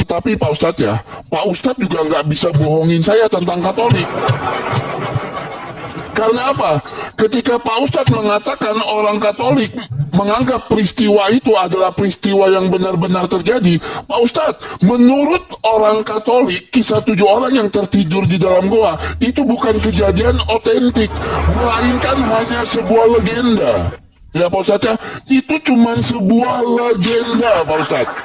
Tapi Pak Ustadz ya, Pak Ustadz juga nggak bisa bohongin saya tentang Katolik. Karena apa? Ketika Pak Ustadz mengatakan orang Katolik menganggap peristiwa itu adalah peristiwa yang benar-benar terjadi, Pak Ustadz, menurut orang Katolik, kisah 7 orang yang tertidur di dalam goa itu bukan kejadian otentik, melainkan hanya sebuah legenda. Ya Pak Ustadz ya, itu cuma sebuah legenda Pak Ustadz.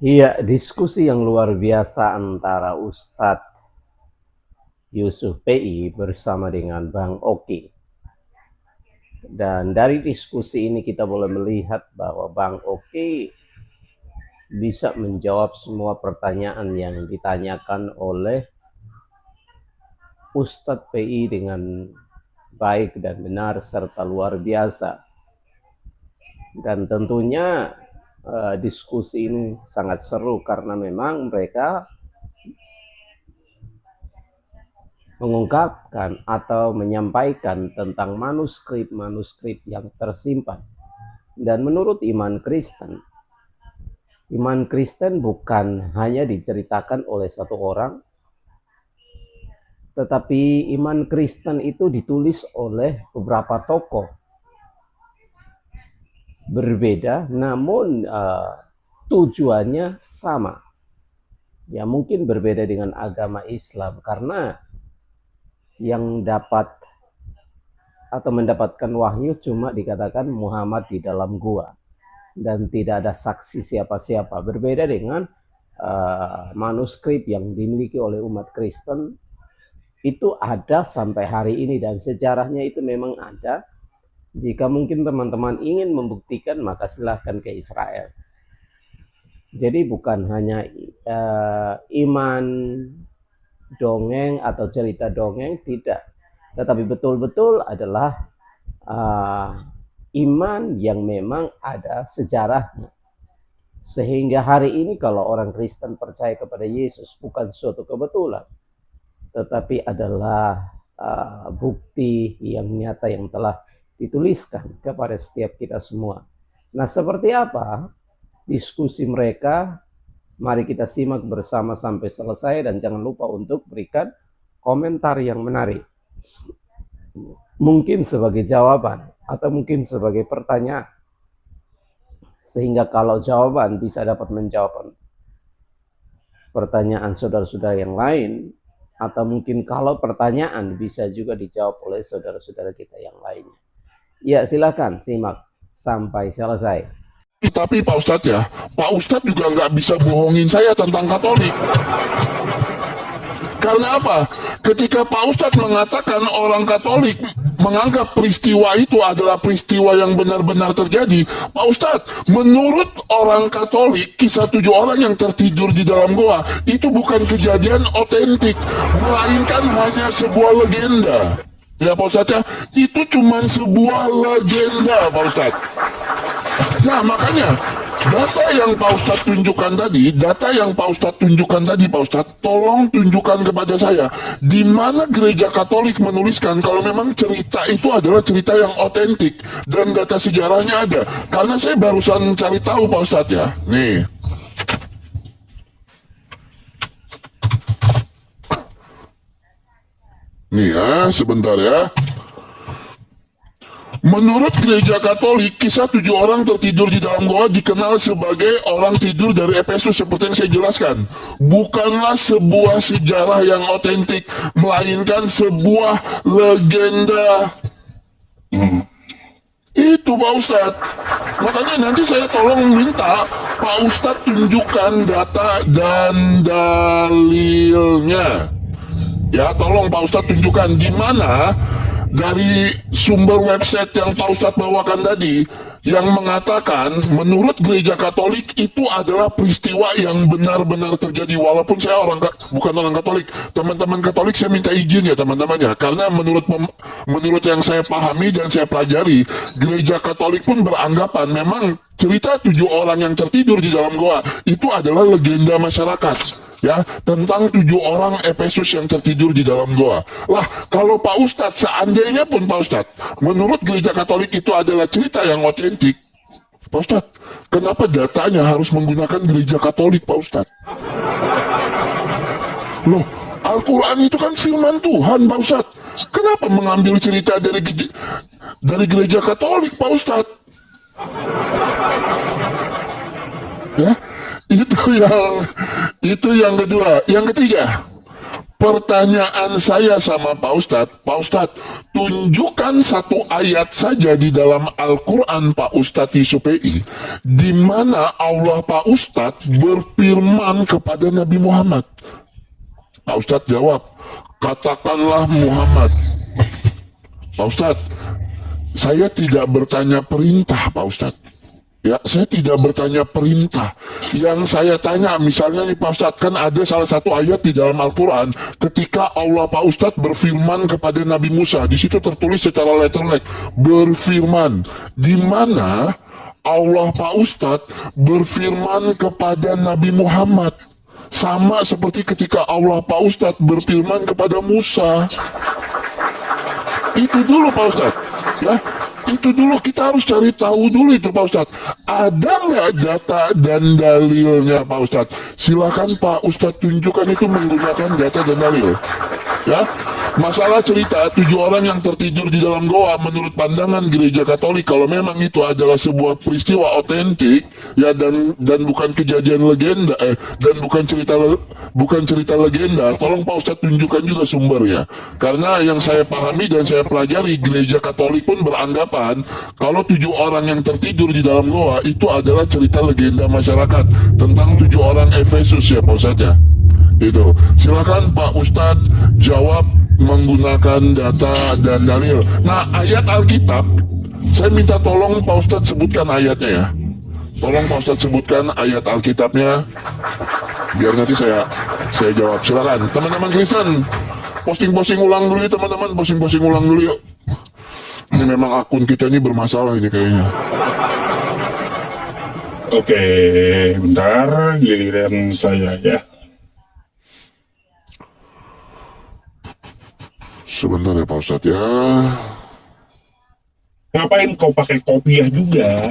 Iya, diskusi yang luar biasa antara Ustadz Yusuf PI bersama dengan Bang Oki. Dan dari diskusi ini kita boleh melihat bahwa Bang Oki bisa menjawab semua pertanyaan yang ditanyakan oleh Ustadz PI dengan baik dan benar serta luar biasa. Dan tentunya diskusi ini sangat seru karena memang mereka mengungkapkan atau menyampaikan tentang manuskrip-manuskrip yang tersimpan. Dan menurut iman Kristen bukan hanya diceritakan oleh satu orang, tetapi iman Kristen itu ditulis oleh beberapa tokoh berbeda, namun tujuannya sama. Ya mungkin berbeda dengan agama Islam, karena yang dapat atau mendapatkan wahyu cuma dikatakan Muhammad di dalam gua dan tidak ada saksi siapa-siapa. Berbeda dengan manuskrip yang dimiliki oleh umat Kristen, itu ada sampai hari ini dan sejarahnya itu memang ada. Jika mungkin teman-teman ingin membuktikan, maka silahkan ke Israel. Jadi bukan hanya iman dongeng atau cerita dongeng, tidak, tetapi betul-betul adalah iman yang memang ada sejarahnya. Sehingga hari ini kalau orang Kristen percaya kepada Yesus bukan suatu kebetulan, tetapi adalah bukti yang nyata yang telah dituliskan kepada setiap kita semua. Nah, seperti apa diskusi mereka? Mari kita simak bersama sampai selesai dan jangan lupa untuk berikan komentar yang menarik. Mungkin sebagai jawaban atau mungkin sebagai pertanyaan. Sehingga kalau jawaban bisa dapat menjawab pertanyaan saudara-saudara yang lain, atau mungkin kalau pertanyaan bisa juga dijawab oleh saudara-saudara kita yang lainnya. Ya, silakan simak sampai selesai. Tapi Pak Ustadz ya, Pak Ustadz juga nggak bisa bohongin saya tentang Katolik. Karena apa? Ketika Pak Ustadz mengatakan orang Katolik menganggap peristiwa itu adalah peristiwa yang benar-benar terjadi, Pak Ustadz, menurut orang Katolik, kisah 7 orang yang tertidur di dalam goa itu bukan kejadian otentik, melainkan hanya sebuah legenda. Ya Pak Ustadz ya, itu cuma sebuah legenda Pak Ustadz. Nah makanya data yang Pak Ustadz tunjukkan tadi, Pak Ustadz, tolong tunjukkan kepada saya di mana gereja Katolik menuliskan kalau memang cerita itu adalah cerita yang otentik dan data sejarahnya ada. Karena saya barusan cari tahu Pak Ustadz ya. Nih. Nih ya, sebentar ya. Menurut gereja Katolik, kisah 7 orang tertidur di dalam goa dikenal sebagai orang tidur dari Efesus seperti yang saya jelaskan. Bukanlah sebuah sejarah yang otentik, melainkan sebuah legenda. Itu Pak Ustadz. Makanya nanti saya tolong minta Pak Ustadz tunjukkan data dan dalilnya. Ya, tolong Pak Ustadz tunjukkan di mana dari sumber website yang Pak Ustadz bawakan tadi yang mengatakan menurut gereja Katolik itu adalah peristiwa yang benar-benar terjadi. Walaupun saya bukan orang Katolik, teman-teman Katolik saya minta izin ya teman-teman ya, karena menurut yang saya pahami dan saya pelajari, gereja Katolik pun beranggapan memang cerita 7 orang yang tertidur di dalam goa itu adalah legenda masyarakat. Ya, tentang 7 orang Efesus yang tertidur di dalam goa. Lah, kalau Pak Ustadz, seandainya pun Pak Ustadz, menurut gereja Katolik itu adalah cerita yang otentik, Pak Ustadz, kenapa datanya harus menggunakan gereja Katolik, Pak Ustadz? Loh, Al-Quran itu kan firman Tuhan, Pak Ustadz. Kenapa mengambil cerita dari gereja Katolik, Pak Ustadz? Ya, itu yang kedua. Yang ketiga, pertanyaan saya sama Pak Ustadz, tunjukkan satu ayat saja di dalam Al-Quran, Pak Ustadz Yusupei, di mana Allah, Pak Ustadz, berfirman kepada Nabi Muhammad. Pak Ustadz jawab, katakanlah Muhammad. Pak Ustadz, saya tidak bertanya perintah, Pak Ustadz. Ya, saya tidak bertanya perintah. Yang saya tanya, misalnya nih Pak Ustadz, kan ada salah satu ayat di dalam Al-Quran ketika Allah, Pak Ustadz, berfirman kepada Nabi Musa. Di situ tertulis secara letterlek, berfirman. Di mana Allah, Pak Ustadz, berfirman kepada Nabi Muhammad. Sama seperti ketika Allah, Pak Ustadz, berfirman kepada Musa. Itu dulu, Pak Ustadz. Ya, itu dulu kita harus cari tahu dulu itu, Pak Ustadz. Ada nggak data dan dalilnya, Pak Ustadz? Silakan Pak Ustadz tunjukkan itu menggunakan data dan dalil. Ya, masalah cerita 7 orang yang tertidur di dalam goa menurut pandangan gereja Katolik, kalau memang itu adalah sebuah peristiwa otentik, ya, dan bukan kejadian legenda, dan bukan cerita legenda, tolong Pak Ustadz tunjukkan juga sumbernya. Karena yang saya pahami dan saya pelajari, gereja Katolik pun beranggapan kalau 7 orang yang tertidur di dalam goa itu adalah cerita legenda masyarakat tentang 7 orang Efesus, ya Pak Ustadz, ya. Itu. Silakan Pak Ustadz jawab menggunakan data dan dalil. Nah, ayat Alkitab, saya minta tolong Pak Ustadz sebutkan ayatnya, ya. Tolong Pak Ustadz sebutkan ayat Alkitabnya, biar nanti saya jawab. Silakan teman-teman Kristen, posting ulang dulu ya teman-teman, posting ulang dulu yuk. Ini memang akun kita ini bermasalah ini kayaknya. Oke, bentar, giliran saya ya. Sebentar ya Pak Ustadz, ya. Ngapain kau pakai kopiah juga?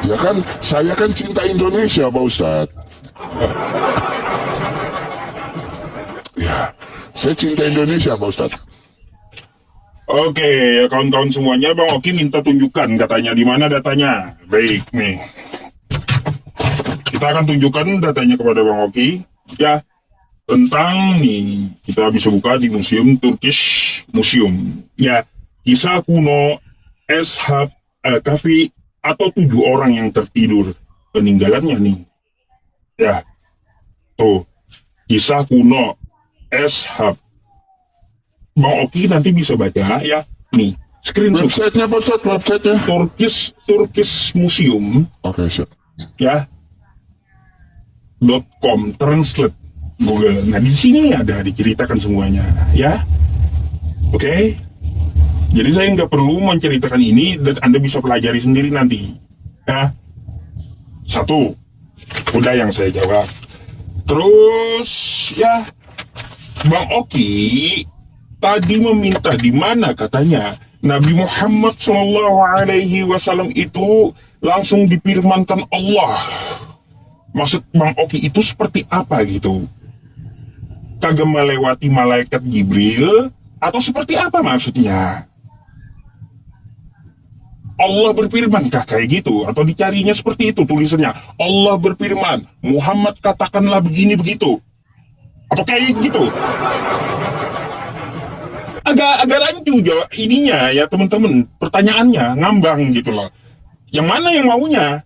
Ya kan, saya kan cinta Indonesia Pak Ustadz. Ya, saya cinta Indonesia Pak Ustadz. Oke, ya kawan-kawan semuanya, Bang Oki minta tunjukkan katanya di mana datanya. Baik nih, kita akan tunjukkan datanya kepada Bang Oki. Ya, tentang nih kita bisa buka di museum Turkish Museum. Ya, kisah kuno Ashab Al-Kahfi atau 7 orang yang tertidur, peninggalannya nih. Ya, tuh kisah kuno Ashab. Bang Oki nanti bisa baca ya, nih screenshot. Websitenya Pak Ustadz, websitenya Turkish Museum. Oke, siap. Ya, .com, translate Google. Nah, di sini ada diceritakan semuanya, ya. Oke. Jadi saya nggak perlu menceritakan ini dan Anda bisa pelajari sendiri nanti. Ya. 1. Udah yang saya jawab. Terus ya, Bang Oki tadi meminta di mana katanya Nabi Muhammad SAW itu langsung difirmankan Allah. Maksud Bang Oki itu seperti apa gitu? Kagak melewati malaikat Jibril atau seperti apa maksudnya? Allah berfirman kah kayak gitu? Atau dicarinya seperti itu tulisannya? Allah berfirman, Muhammad katakanlah begini begitu. Apa kayak gitu? Agak rancu jawab ininya ya teman-teman. Pertanyaannya ngambang gitu loh. Yang mana yang maunya?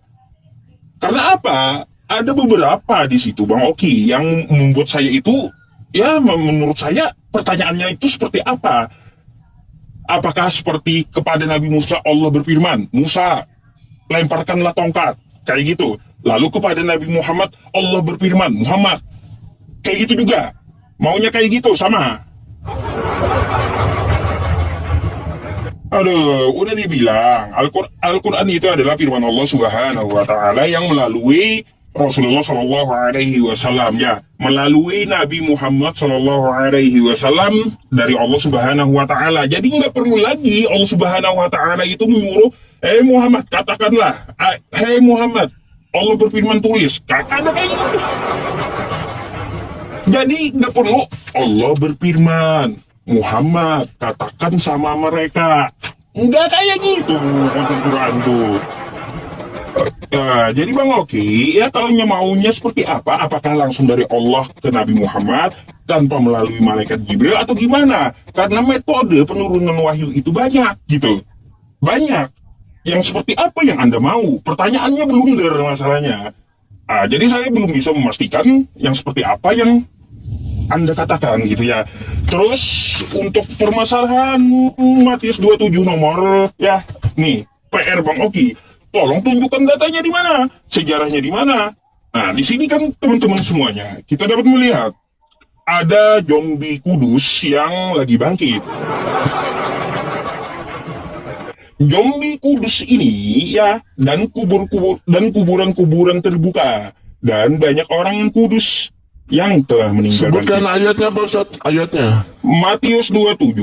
Karena apa? Ada beberapa di situ Bang Oki yang membuat saya itu, ya menurut saya pertanyaannya itu seperti apa? Apakah seperti kepada Nabi Musa Allah berfirman, Musa lemparkanlah tongkat, kayak gitu. Lalu kepada Nabi Muhammad Allah berfirman, Muhammad, kayak gitu juga. Maunya kayak gitu sama. Aduh, udah dibilang Al-Quran itu adalah firman Allah Subhanahu wa Ta'ala yang melalui Rasulullah Shallallahu Alaihi Wasallam, ya, melalui Nabi Muhammad Shallallahu Alaihi Wasallam dari Allah Subhanahu Wa Taala. Jadi nggak perlu lagi Allah Subhanahu Wa Taala itu menyuruh Hei Muhammad, katakanlah. Hei Muhammad, Allah berfirman tulis. Ada kayak gitu. Jadi nggak perlu Allah berfirman. Muhammad, katakan sama mereka. Nggak kayak gitu Quran tuh. Jadi Bang Oki, ya kalau maunya seperti apa? Apakah langsung dari Allah ke Nabi Muhammad tanpa melalui malaikat Jibril atau gimana? Karena metode penurunan wahyu itu banyak gitu. Banyak. Yang seperti apa yang Anda mau? Pertanyaannya blunder masalahnya. Jadi saya belum bisa memastikan yang seperti apa yang Anda katakan gitu ya. Terus untuk permasalahan Matius 27 nomor ya, nih PR Bang Oki, tolong tunjukkan datanya di mana, sejarahnya di mana. Nah, di sini kan teman-teman semuanya kita dapat melihat ada zombie kudus yang lagi bangkit. Zombie kudus ini ya, dan kuburan-kuburan terbuka, dan banyak orang yang kudus yang telah meninggal. Sebutkan ayatnya Pak Ustadz, ayatnya. Matius 27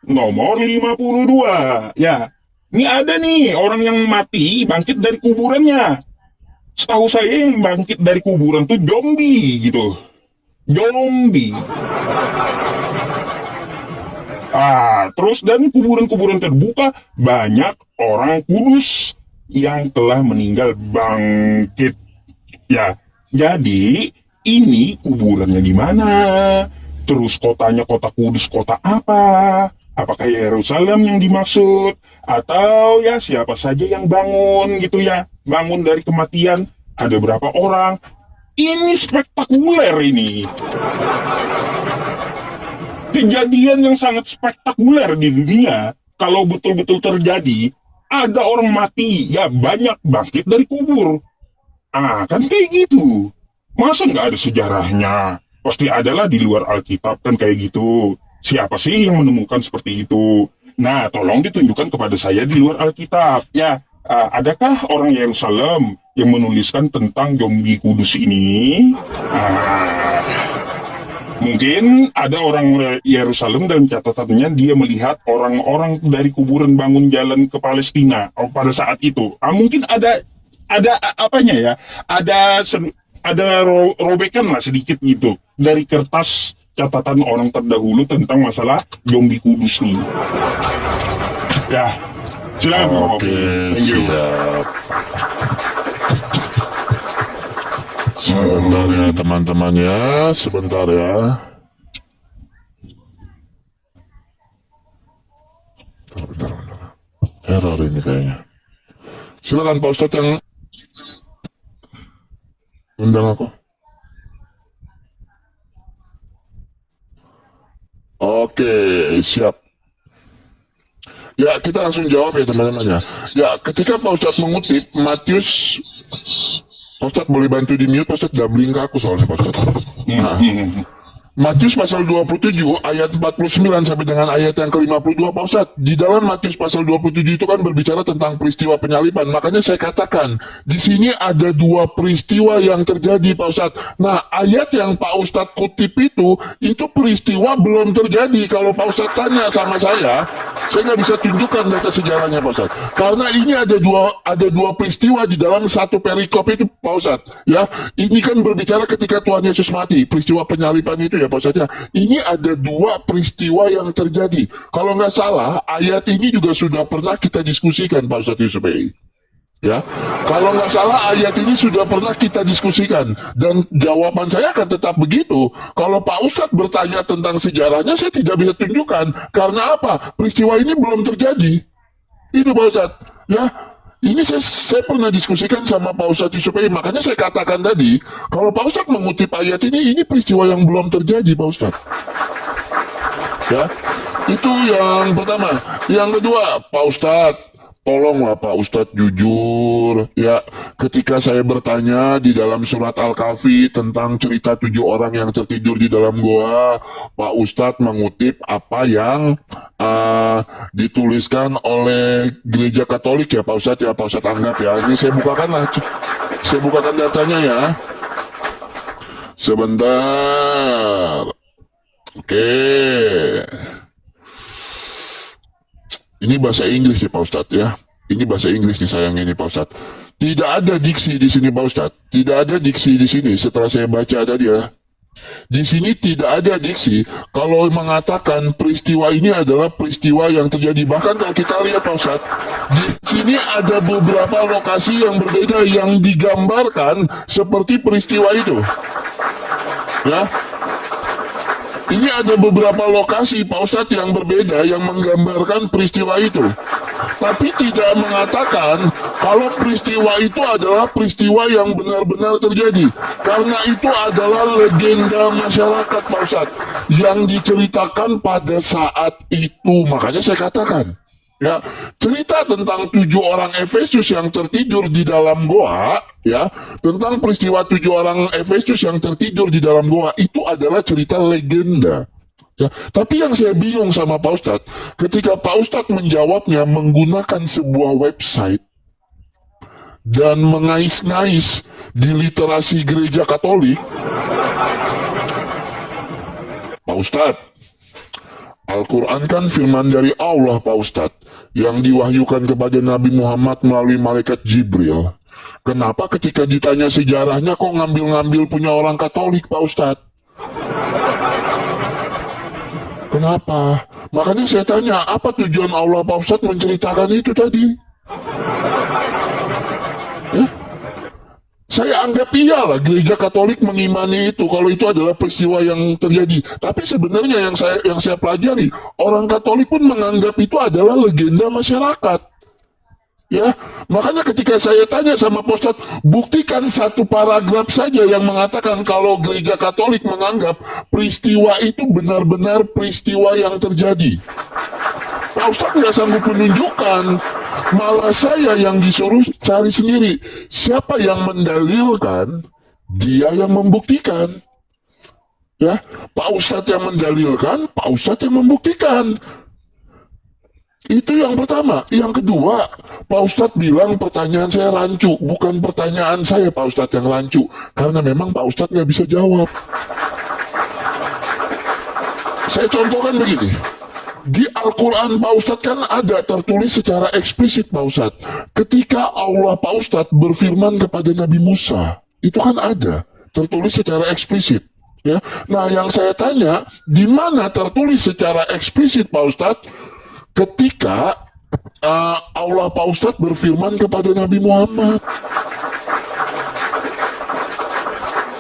nomor 52 ya. Ini ada nih orang yang mati bangkit dari kuburannya. Setahu saya yang bangkit dari kuburan tuh zombie gitu. Zombie. Terus dan kuburan-kuburan terbuka banyak orang kudus yang telah meninggal bangkit. Ya, jadi ini kuburannya di mana? Terus kotanya kota kudus, kota apa? Apakah Yerusalem yang dimaksud? Atau ya siapa saja yang bangun gitu ya? Bangun dari kematian, ada berapa orang? Ini spektakuler ini. Kejadian yang sangat spektakuler di dunia. Kalau betul-betul terjadi, ada orang mati, ya banyak bangkit dari kubur. Kan kayak gitu. Masa nggak ada sejarahnya? Pasti adalah di luar Alkitab kan kayak gitu. Siapa sih yang menemukan seperti itu? Nah, tolong ditunjukkan kepada saya di luar Alkitab. Ya, adakah orang Yerusalem yang menuliskan tentang zombie kudus ini? Mungkin ada orang Yerusalem dalam catatannya dia melihat orang-orang dari kuburan bangun jalan ke Palestina pada saat itu. Mungkin ada apanya ya? Ada robekan lah sedikit gitu dari kertas catatan orang terdahulu tentang masalah zombie kudus nih. Ya, silakan. Oke, siap. Sebentar ya teman-teman ya, sebentar ya. Bentar. Error ini kayaknya. Silakan Pak Ustadz yang undang aku. Oke, siap. Ya, kita langsung jawab ya teman-teman ya. Ya, ketika Pak Ustadz mengutip Matius, Pak Ustadz boleh bantu di mute, Pak Ustadz doubling ke aku soalnya Pak Ustadz. Matius pasal 27 ayat 49 sampai dengan ayat yang ke-52 Pak Ustadz. Di dalam Matius pasal 27 itu kan berbicara tentang peristiwa penyaliban. Makanya saya katakan di sini ada dua peristiwa yang terjadi Pak Ustadz. Nah, ayat yang Pak Ustadz kutip itu peristiwa belum terjadi. Kalau Pak Ustadz tanya sama saya nggak bisa tunjukkan data sejarahnya Pak Ustadz. Karena ini ada dua peristiwa di dalam satu perikop itu Pak Ustadz. Ya, ini kan berbicara ketika Tuhan Yesus mati, peristiwa penyaliban itu ya Pak Ustadz ya. Ini ada dua peristiwa yang terjadi. Kalau nggak salah, ayat ini juga sudah pernah kita diskusikan Pak Ustadz Yusuf. Ya, kalau nggak salah ayat ini sudah pernah kita diskusikan dan jawaban saya akan tetap begitu. Kalau Pak Ustadz bertanya tentang sejarahnya, saya tidak bisa tunjukkan. Karena apa? Peristiwa ini belum terjadi. Itu Pak Ustadz. Ya, ini saya pernah diskusikan sama Pak Ustadz Yusuf. Makanya saya katakan tadi, kalau Pak Ustadz mengutip ayat ini peristiwa yang belum terjadi Pak Ustadz. Ya, itu yang pertama. Yang kedua, Pak Ustadz, tolonglah Pak Ustadz jujur ya, ketika saya bertanya di dalam surat Al-Kahfi tentang cerita 7 orang yang tertidur di dalam goa, Pak Ustadz mengutip apa yang dituliskan oleh gereja Katolik ya Pak Ustadz ya. Pak Ustadz anggap ya, ini saya bukakan datanya ya, sebentar. Oke, ini bahasa Inggris ya Pak Ustadz ya. Ini bahasa Inggris nih sayangnya nih Pak Ustadz. Tidak ada diksi di sini Pak Ustadz. Tidak ada diksi di sini setelah saya baca tadi ya. Di sini tidak ada diksi kalau mengatakan peristiwa ini adalah peristiwa yang terjadi. Bahkan kalau kita lihat Pak Ustadz, di sini ada beberapa lokasi yang berbeda yang digambarkan seperti peristiwa itu. Ya, ini ada beberapa lokasi Pak Ustadz yang berbeda yang menggambarkan peristiwa itu. Tapi tidak mengatakan kalau peristiwa itu adalah peristiwa yang benar-benar terjadi. Karena itu adalah legenda masyarakat Pak Ustadz yang diceritakan pada saat itu. Makanya saya katakan, ya, cerita tentang 7 orang Efesus yang tertidur di dalam goa, ya, tentang peristiwa 7 orang Efesus yang tertidur di dalam goa itu adalah cerita legenda. Ya, tapi yang saya bingung sama Pak Ustadz, ketika Pak Ustadz menjawabnya menggunakan sebuah website dan mengais-ngais di literasi gereja Katolik, Pak Ustadz, Al-Quran kan firman dari Allah Pak Ustadz, yang diwahyukan kepada Nabi Muhammad melalui malaikat Jibril. Kenapa ketika ditanya sejarahnya kok ngambil-ngambil punya orang Katolik Pak Ustadz? Kenapa? Makanya saya tanya, apa tujuan Allah Pak Ustadz menceritakan itu tadi? Ya? Saya anggap iyalah gereja Katolik mengimani itu kalau itu adalah peristiwa yang terjadi. Tapi sebenarnya yang saya pelajari, orang Katolik pun menganggap itu adalah legenda masyarakat. Ya, makanya ketika saya tanya sama Pak Ustadz, buktikan satu paragraf saja yang mengatakan kalau gereja Katolik menganggap peristiwa itu benar-benar peristiwa yang terjadi. Pak Ustadz nggak sanggup menunjukkan, malah saya yang disuruh cari sendiri. Siapa yang mendalilkan, dia yang membuktikan. Ya, Pak Ustadz yang mendalilkan, Pak Ustadz yang membuktikan. Itu yang pertama. Yang kedua, Pak Ustadz bilang pertanyaan saya rancu. Bukan pertanyaan saya Pak Ustadz yang rancu. Karena memang Pak Ustadz nggak bisa jawab. Saya contohkan begini. Di Al-Quran Pak Ustadz kan ada tertulis secara eksplisit Pak Ustadz. Ketika Allah Pak Ustadz berfirman kepada Nabi Musa. Itu kan ada tertulis secara eksplisit. Ya. Nah yang saya tanya, di mana tertulis secara eksplisit Pak Ustadz? Ketika Allah Pak Ustadz berfirman kepada Nabi Muhammad.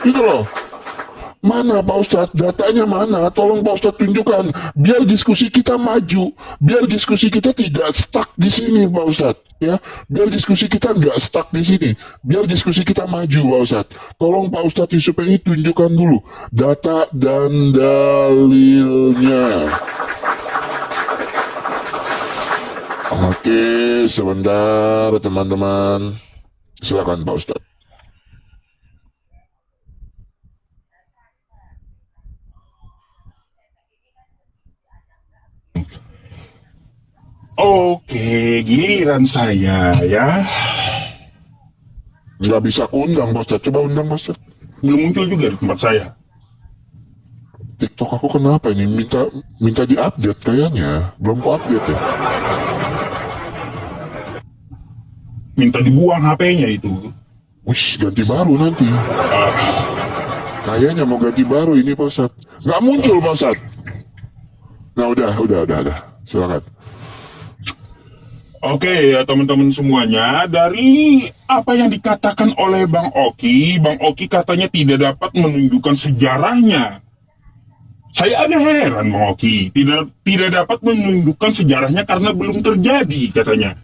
Itu loh. Mana Pak Ustadz? Datanya mana? Tolong Pak Ustadz tunjukkan. Biar diskusi kita maju. Biar diskusi kita tidak stuck di sini Pak Ustadz. Ya, biar diskusi kita nggak stuck di sini. Biar diskusi kita maju Pak Ustadz. Tolong Pak Ustadz Yusuf ini tunjukkan dulu data dan dalilnya. Oke, sebentar teman-teman. Silakan Pak Ustadz. Oke, giliran saya ya. Nggak bisa kuundang Pak Ustadz. Coba undang Pak Ustadz. Belum muncul juga di tempat saya. TikTok aku kenapa ini? Minta diupdate kayaknya. Belum ku update ya. Minta dibuang HP-nya itu. Wih, ganti baru nanti. Kayaknya mau ganti baru ini Pak Ustadz. Nggak muncul Pak Ustadz. Nah udah. Silakan. Oke ya teman-teman semuanya, dari apa yang dikatakan oleh Bang Oki katanya tidak dapat menunjukkan sejarahnya. Saya agak heran Bang Oki, tidak dapat menunjukkan sejarahnya karena belum terjadi katanya.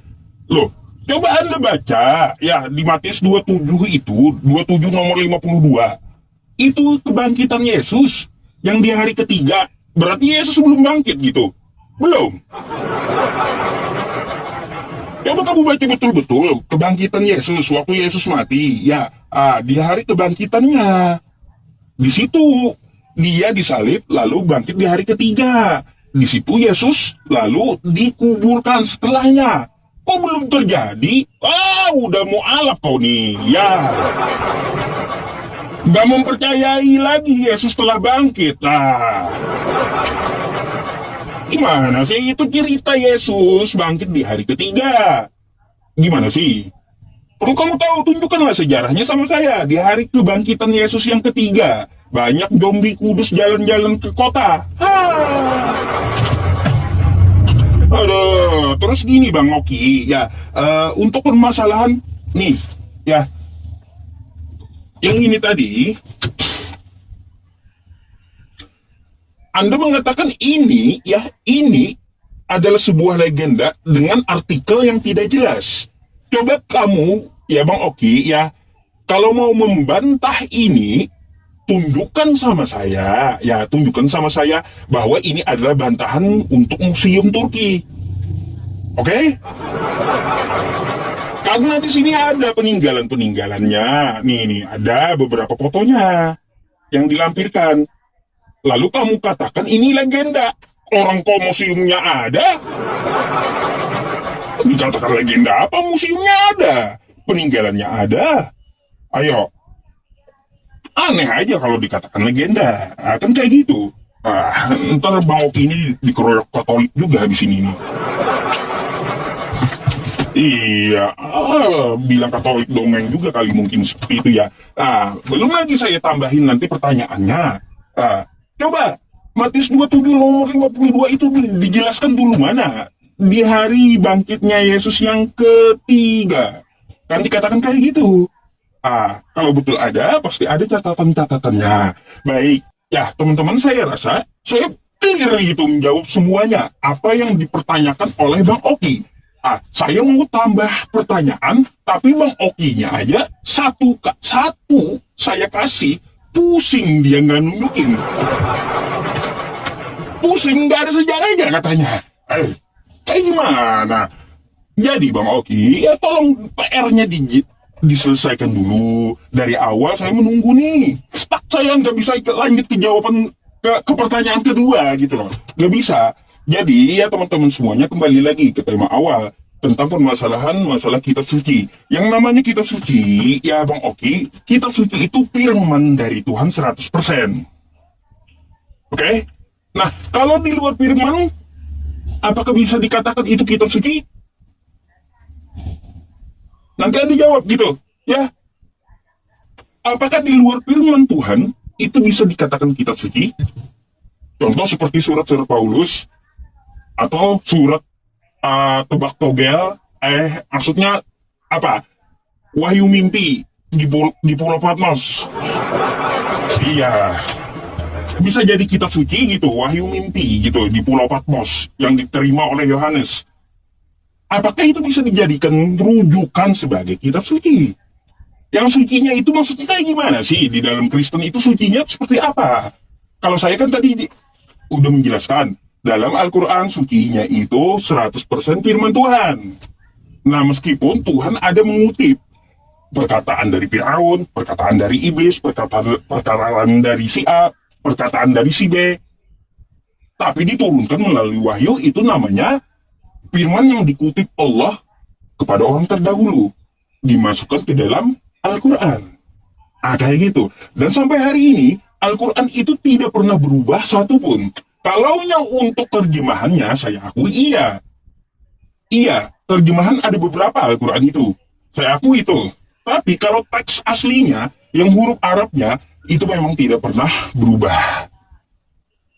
Loh, coba Anda baca ya di Matius 27 itu, 27 nomor 52. Itu kebangkitan Yesus yang di hari ketiga. Berarti Yesus belum bangkit gitu. Belum. Coba kamu baca betul-betul kebangkitan Yesus waktu Yesus mati. Ya, di hari kebangkitannya. Di situ dia disalib lalu bangkit di hari ketiga. Di situ Yesus lalu dikuburkan setelahnya. Kok belum terjadi? Udah mau alap kau nih. Ya. Gak mempercayai lagi Yesus telah bangkit. Gimana sih itu cerita Yesus bangkit di hari ketiga? Gimana sih? Perlu kamu tahu, tunjukkanlah sejarahnya sama saya. Di hari kebangkitan Yesus yang ketiga, banyak zombie kudus jalan-jalan ke kota. Aduh, terus gini Bang Oki, ya, untuk permasalahan nih, ya, yang ini tadi, Anda mengatakan ini, ya, ini adalah sebuah legenda dengan artikel yang tidak jelas. Coba kamu, ya Bang Oki, ya, kalau mau membantah ini, tunjukkan sama saya, ya, tunjukkan sama saya bahwa ini adalah bantahan untuk museum Turki. Oke? Karena di sini ada peninggalan-peninggalannya. Nih, ada beberapa fotonya yang dilampirkan. Lalu kamu katakan ini legenda. Orang kok museumnya ada? Dikatakan legenda apa? Museumnya ada. Peninggalannya ada. Ayo. Aneh aja kalau dikatakan legenda. Kan kayak gitu. Ntar Bang Oki ini dikeroyok Katolik juga habis ini nih. Iya, bilang Katolik dongeng juga kali mungkin seperti itu ya. Belum lagi saya tambahin nanti pertanyaannya. Coba, Matius 27 nomor 52 itu dijelaskan dulu mana? Di hari bangkitnya Yesus yang ketiga. Kan dikatakan kayak gitu. Kalau betul ada, pasti ada catatan-catatannya. Baik, ya teman-teman, saya rasa saya clear gitu menjawab semuanya. Apa yang dipertanyakan oleh Bang Oki. Saya mau tambah pertanyaan, tapi Bang Okinya aja satu saya kasih, pusing dia nggak nunjukin. Pusing, nggak ada sejarahnya katanya. Kayak gimana? Jadi Bang Oki, ya tolong PR-nya diselesaikan dulu. Dari awal saya menunggu nih. Stuck, saya nggak bisa lanjut ke jawaban ke pertanyaan kedua gitu loh. Nggak bisa. Jadi ya teman-teman semuanya kembali lagi ke tema awal tentang permasalahan masalah kitab suci. Yang namanya kitab suci, ya Bang Oki, kitab suci itu firman dari Tuhan 100%. Oke? Nah, kalau di luar firman, apakah bisa dikatakan itu kitab suci? Nanti Anda jawab gitu, ya. Apakah di luar firman Tuhan itu bisa dikatakan kitab suci? Contoh seperti surat-surat Paulus, atau surat tebak togel, maksudnya apa? Wahyu mimpi di Pulau Patmos. Iya. Bisa jadi kitab suci gitu, wahyu mimpi gitu di Pulau Patmos yang diterima oleh Yohanes. Apakah itu bisa dijadikan rujukan sebagai kitab suci? Yang sucinya itu maksudnya kayak gimana sih? Di dalam Kristen itu sucinya seperti apa? Kalau saya kan tadi udah menjelaskan, dalam Al-Quran sucinya itu 100% firman Tuhan. Nah, meskipun Tuhan ada mengutip perkataan dari Firaun, perkataan dari iblis, perkataan dari si A, perkataan dari si B, tapi diturunkan melalui wahyu, itu namanya firman yang dikutip Allah kepada orang terdahulu, dimasukkan ke dalam Al-Quran. Kayak gitu. Dan sampai hari ini, Al-Quran itu tidak pernah berubah satupun. Kalaunya untuk terjemahannya, saya akui iya. Iya, terjemahan ada beberapa Al-Quran itu. Saya akui itu. Tapi kalau teks aslinya, yang huruf Arabnya, itu memang tidak pernah berubah.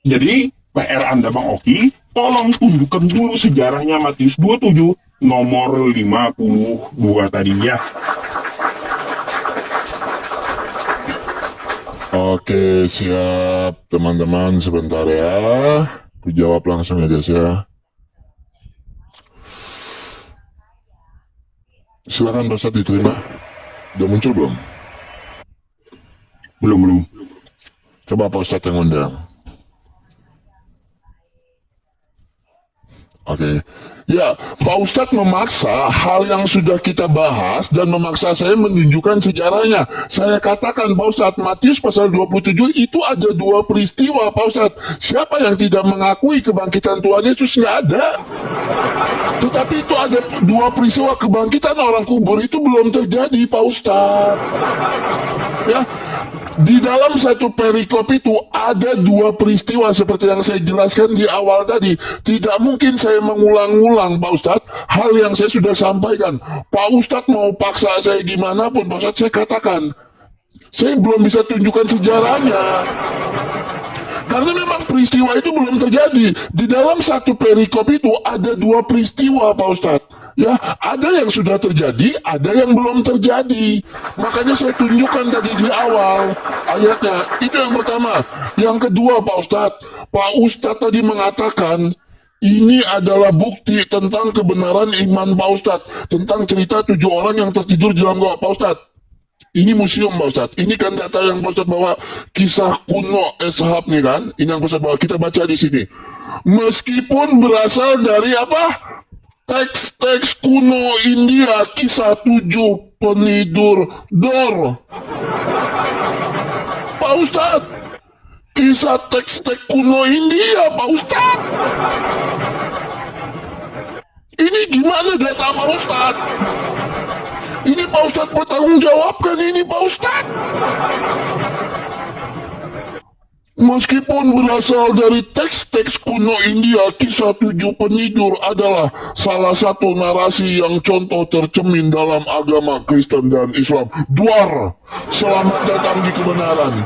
Jadi, PR Anda Bang Oki, tolong tunjukkan dulu sejarahnya Matius 27, nomor 52 tadinya. Oke, siap teman-teman, sebentar ya. Aku jawab langsung ya guys ya. Silakan Pak Ustadz diterima. Udah muncul belum? Belum. Coba Pak Ustadz yang undang. Oke. Ya, Pak Ustadz memaksa hal yang sudah kita bahas dan memaksa saya menunjukkan sejarahnya. Saya katakan Pak Ustadz, Matius pasal 27 itu ada dua peristiwa Pak Ustadz. Siapa yang tidak mengakui kebangkitan Tuhan Yesus? Nggak ada. Tetapi itu ada dua peristiwa kebangkitan orang kubur itu belum terjadi Pak Ustadz. Ya, Di dalam satu perikop itu ada dua peristiwa seperti yang saya jelaskan di awal tadi. Tidak mungkin saya mengulang-ulang, Pak Ustadz, hal yang saya sudah sampaikan. Pak Ustadz mau paksa saya gimana pun, Pak Ustadz, saya katakan, saya belum bisa tunjukkan sejarahnya. Karena memang peristiwa itu belum terjadi. Di dalam satu perikop itu ada dua peristiwa, Pak Ustadz. Ya, ada yang sudah terjadi, ada yang belum terjadi. Makanya saya tunjukkan tadi di awal ayatnya. Itu yang pertama. Yang kedua, Pak Ustadz tadi mengatakan ini adalah bukti tentang kebenaran iman Pak Ustadz, tentang cerita 7 orang yang tertidur di dalam goa. Pak Ustadz, ini museum, Pak Ustadz. Ini kan data yang Pak Ustadz bawa, kisah kuno Eshab nih kan. Ini yang Pak Ustadz bawa, kita baca di sini. Meskipun berasal dari apa? Teks-teks kuno India, kisah 7 penidur Dor. Pak Ustadz, kisah teks-teks kuno India, Pak Ustadz. Ini gimana data Pak Ustadz? Ini Pak Ustadz bertanggung jawabkan ini, Pak Ustadz. Meskipun berasal dari teks-teks kuno India, kisah 7 penidur adalah salah satu narasi yang contoh tercemin dalam agama Kristen dan Islam. Duar, selamat datang di kebenaran.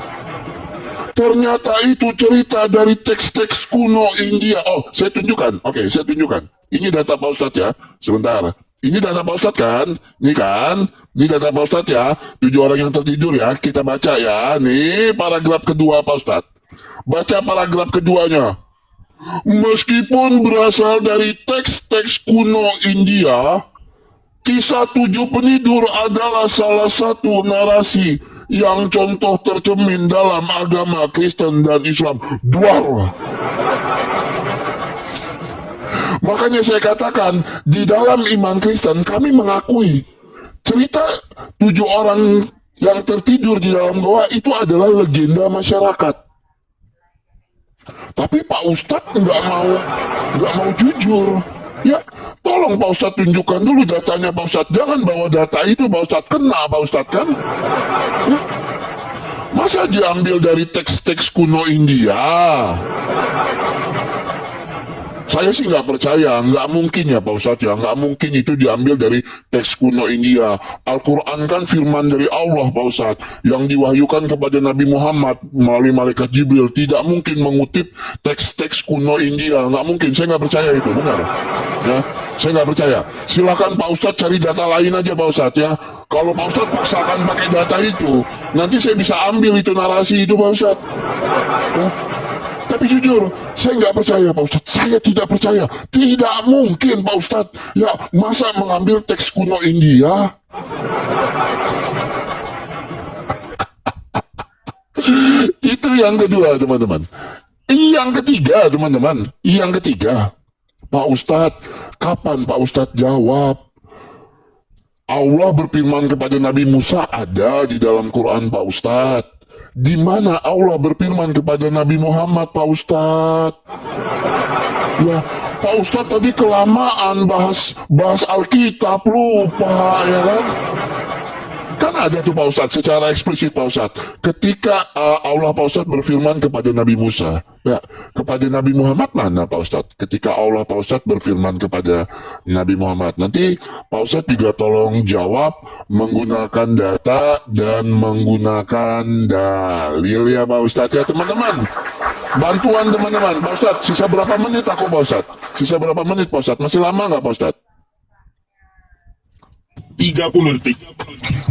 Ternyata itu cerita dari teks-teks kuno India. Oh, saya tunjukkan. Oke, saya tunjukkan. Ini data Pak Ustadz ya. Sebentar. Ini data Pak Ustadz kan? Ini kan? Ini data Pak Ustadz ya. 7 orang yang tertidur ya. Kita baca ya. Nih paragraf kedua Pak Ustadz. Baca paragraf keduanya. Meskipun berasal dari teks-teks kuno India, kisah 7 penidur adalah salah satu narasi yang contoh tercemin dalam agama Kristen dan Islam. Duar. Makanya saya katakan, di dalam iman Kristen kami mengakui cerita 7 orang yang tertidur di dalam goa itu adalah legenda masyarakat. Tapi Pak Ustadz nggak mau jujur. Ya, tolong Pak Ustadz tunjukkan dulu datanya Pak Ustadz. Jangan bawa data itu Pak Ustadz, kena Pak Ustadz kan? Ya. Masa diambil dari teks-teks kuno India? Saya sih nggak percaya, nggak mungkin ya Pak Ustadz ya, nggak mungkin itu diambil dari teks kuno India. Al-Quran kan firman dari Allah Pak Ustadz, yang diwahyukan kepada Nabi Muhammad melalui malaikat Jibril. Tidak mungkin mengutip teks-teks kuno India, nggak mungkin, saya nggak percaya itu, benar? Ya, saya nggak percaya. Silakan Pak Ustadz cari data lain aja Pak Ustadz ya. Kalau Pak Ustadz paksakan pakai data itu, nanti saya bisa ambil itu narasi itu Pak Ustadz. Ya. Tapi jujur, saya nggak percaya Pak Ustadz. Saya tidak percaya. Tidak mungkin Pak Ustadz. Ya, masa mengambil teks kuno India? Itu yang kedua, teman-teman. Yang ketiga, teman-teman. Yang ketiga, Pak Ustadz, kapan Pak Ustadz jawab? Allah berfirman kepada Nabi Musa, ada di dalam Quran Pak Ustadz. Di mana Allah berfirman kepada Nabi Muhammad, Pak Ustadz? Ya, Pak Ustadz tadi kelamaan bahas Alkitab, lupa ya kan? Kan ada tuh Pak Ustadz secara eksplisit Pak Ustadz. Ketika Allah Pak Ustadz berfirman kepada Nabi Musa, ya, kepada Nabi Muhammad mana Pak Ustadz? Ketika Allah Pak Ustadz berfirman kepada Nabi Muhammad, nanti Pak Ustadz juga tolong jawab menggunakan data dan menggunakan dalil ya Pak Ustadz ya teman-teman. Bantuan teman-teman, Pak Ustadz. Sisa berapa menit aku Pak Ustadz? Sisa berapa menit Pak Ustadz? Masih lama nggak Pak Ustadz? 30 detik.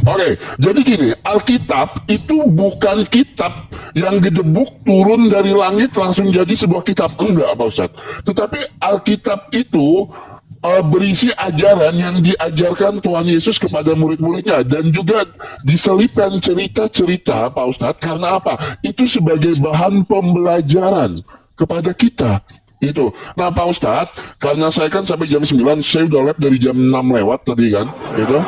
Oke, jadi gini, Alkitab itu bukan kitab yang gedebuk turun dari langit langsung jadi sebuah kitab. Enggak, Pak Ustadz. Tetapi Alkitab itu berisi ajaran yang diajarkan Tuhan Yesus kepada murid-muridnya. Dan juga diselipkan cerita-cerita, Pak Ustadz. Karena apa? Itu sebagai bahan pembelajaran kepada kita. Itu. Nah Pak Ustadz, karena saya kan sampai jam 9, saya udah live dari jam 6 lewat tadi kan, gitu.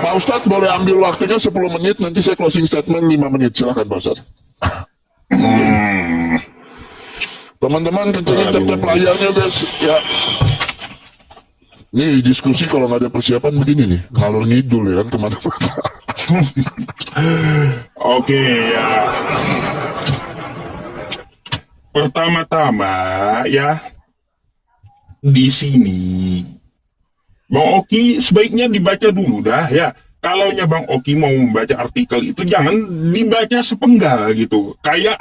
Pak Ustadz boleh ambil waktunya 10 menit, nanti saya closing statement 5 menit, silahkan Pak Ustadz. Teman-teman kencengin tap-tap layarnya guys, ya. Nih diskusi kalau nggak ada persiapan begini nih, ngalur ngidul ya kan teman-teman. Oke ya. Pertama-tama ya, di sini Bang Oki sebaiknya dibaca dulu dah ya. Kalau Bang Oki mau membaca artikel itu jangan dibaca sepenggal gitu. Kayak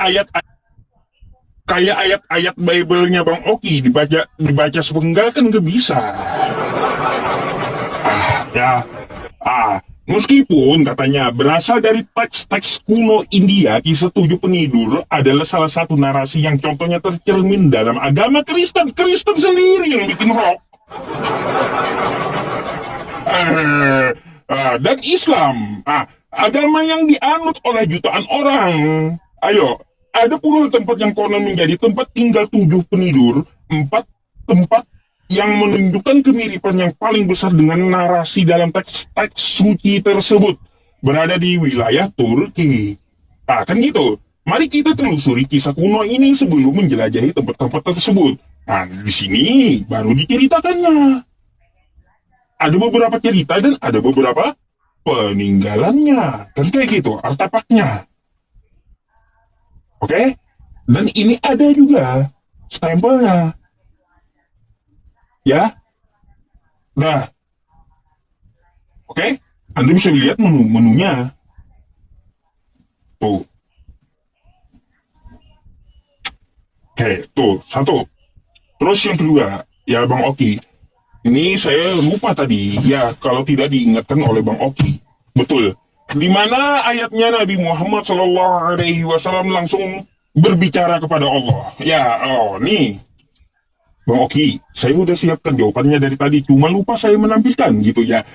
ayat-ayat Bible-nya Bang Oki dibaca sepenggal kan nggak bisa. Ya, meskipun katanya berasal dari teks-teks kuno India, kisah tujuh penidur adalah salah satu narasi yang contohnya tercermin dalam agama Kristen. Kristen sendiri yang bikin hoax. Dan Islam, agama yang dianut oleh jutaan orang. Ayo, ada puluhan tempat yang konon menjadi tempat tinggal tujuh penidur, 4 tempat yang menunjukkan kemiripan yang paling besar dengan narasi dalam teks-teks suci tersebut berada di wilayah Turki. Kan gitu. Mari kita telusuri kisah kuno ini sebelum menjelajahi tempat-tempat tersebut. Nah, di sini baru diceritakannya. Ada beberapa cerita dan ada beberapa peninggalannya. Kan kayak gitu, artefaknya. Oke? Dan ini ada juga stempelnya. Ya, nah, oke, Anda bisa lihat menunya. Tuh, oke, tuh satu. Terus yang kedua, ya Bang Oki, ini saya lupa tadi, ya kalau tidak diingatkan oleh Bang Oki, betul. Di mana ayatnya Nabi Muhammad SAW langsung berbicara kepada Allah. Ya, nih. Bang Oki, saya udah siapkan jawabannya dari tadi, cuma lupa saya menampilkan gitu ya.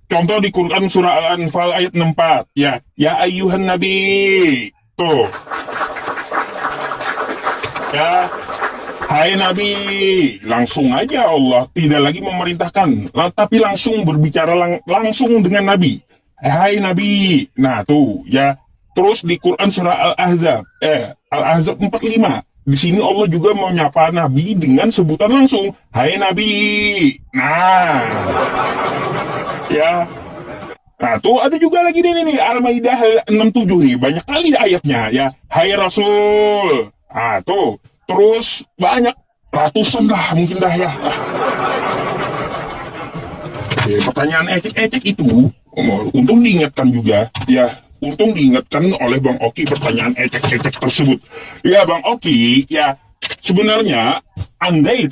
Contoh di Quran surah Al-Anfal ayat 64, ya ayyuhan nabi, tuh. Ya, hai nabi, langsung aja Allah tidak lagi memerintahkan, tapi langsung berbicara langsung dengan nabi. Hai nabi, nah tuh ya. Terus di Quran surah Al-Ahzab 45. Di sini Allah juga mau nyapa Nabi dengan sebutan langsung, hai Nabi. Nah, ya. Nah, tuh ada juga lagi nih Al-Maidah 67 nih, banyak kali ayatnya ya. Hai Rasul. Tuh. Terus banyak ratusan lah mungkin dah ya. Pertanyaan ecek-ecek itu, untung diingatkan juga ya. Untung diingatkan oleh Bang Oki pertanyaan ecek-ecek tersebut. Ya Bang Oki, ya sebenarnya andai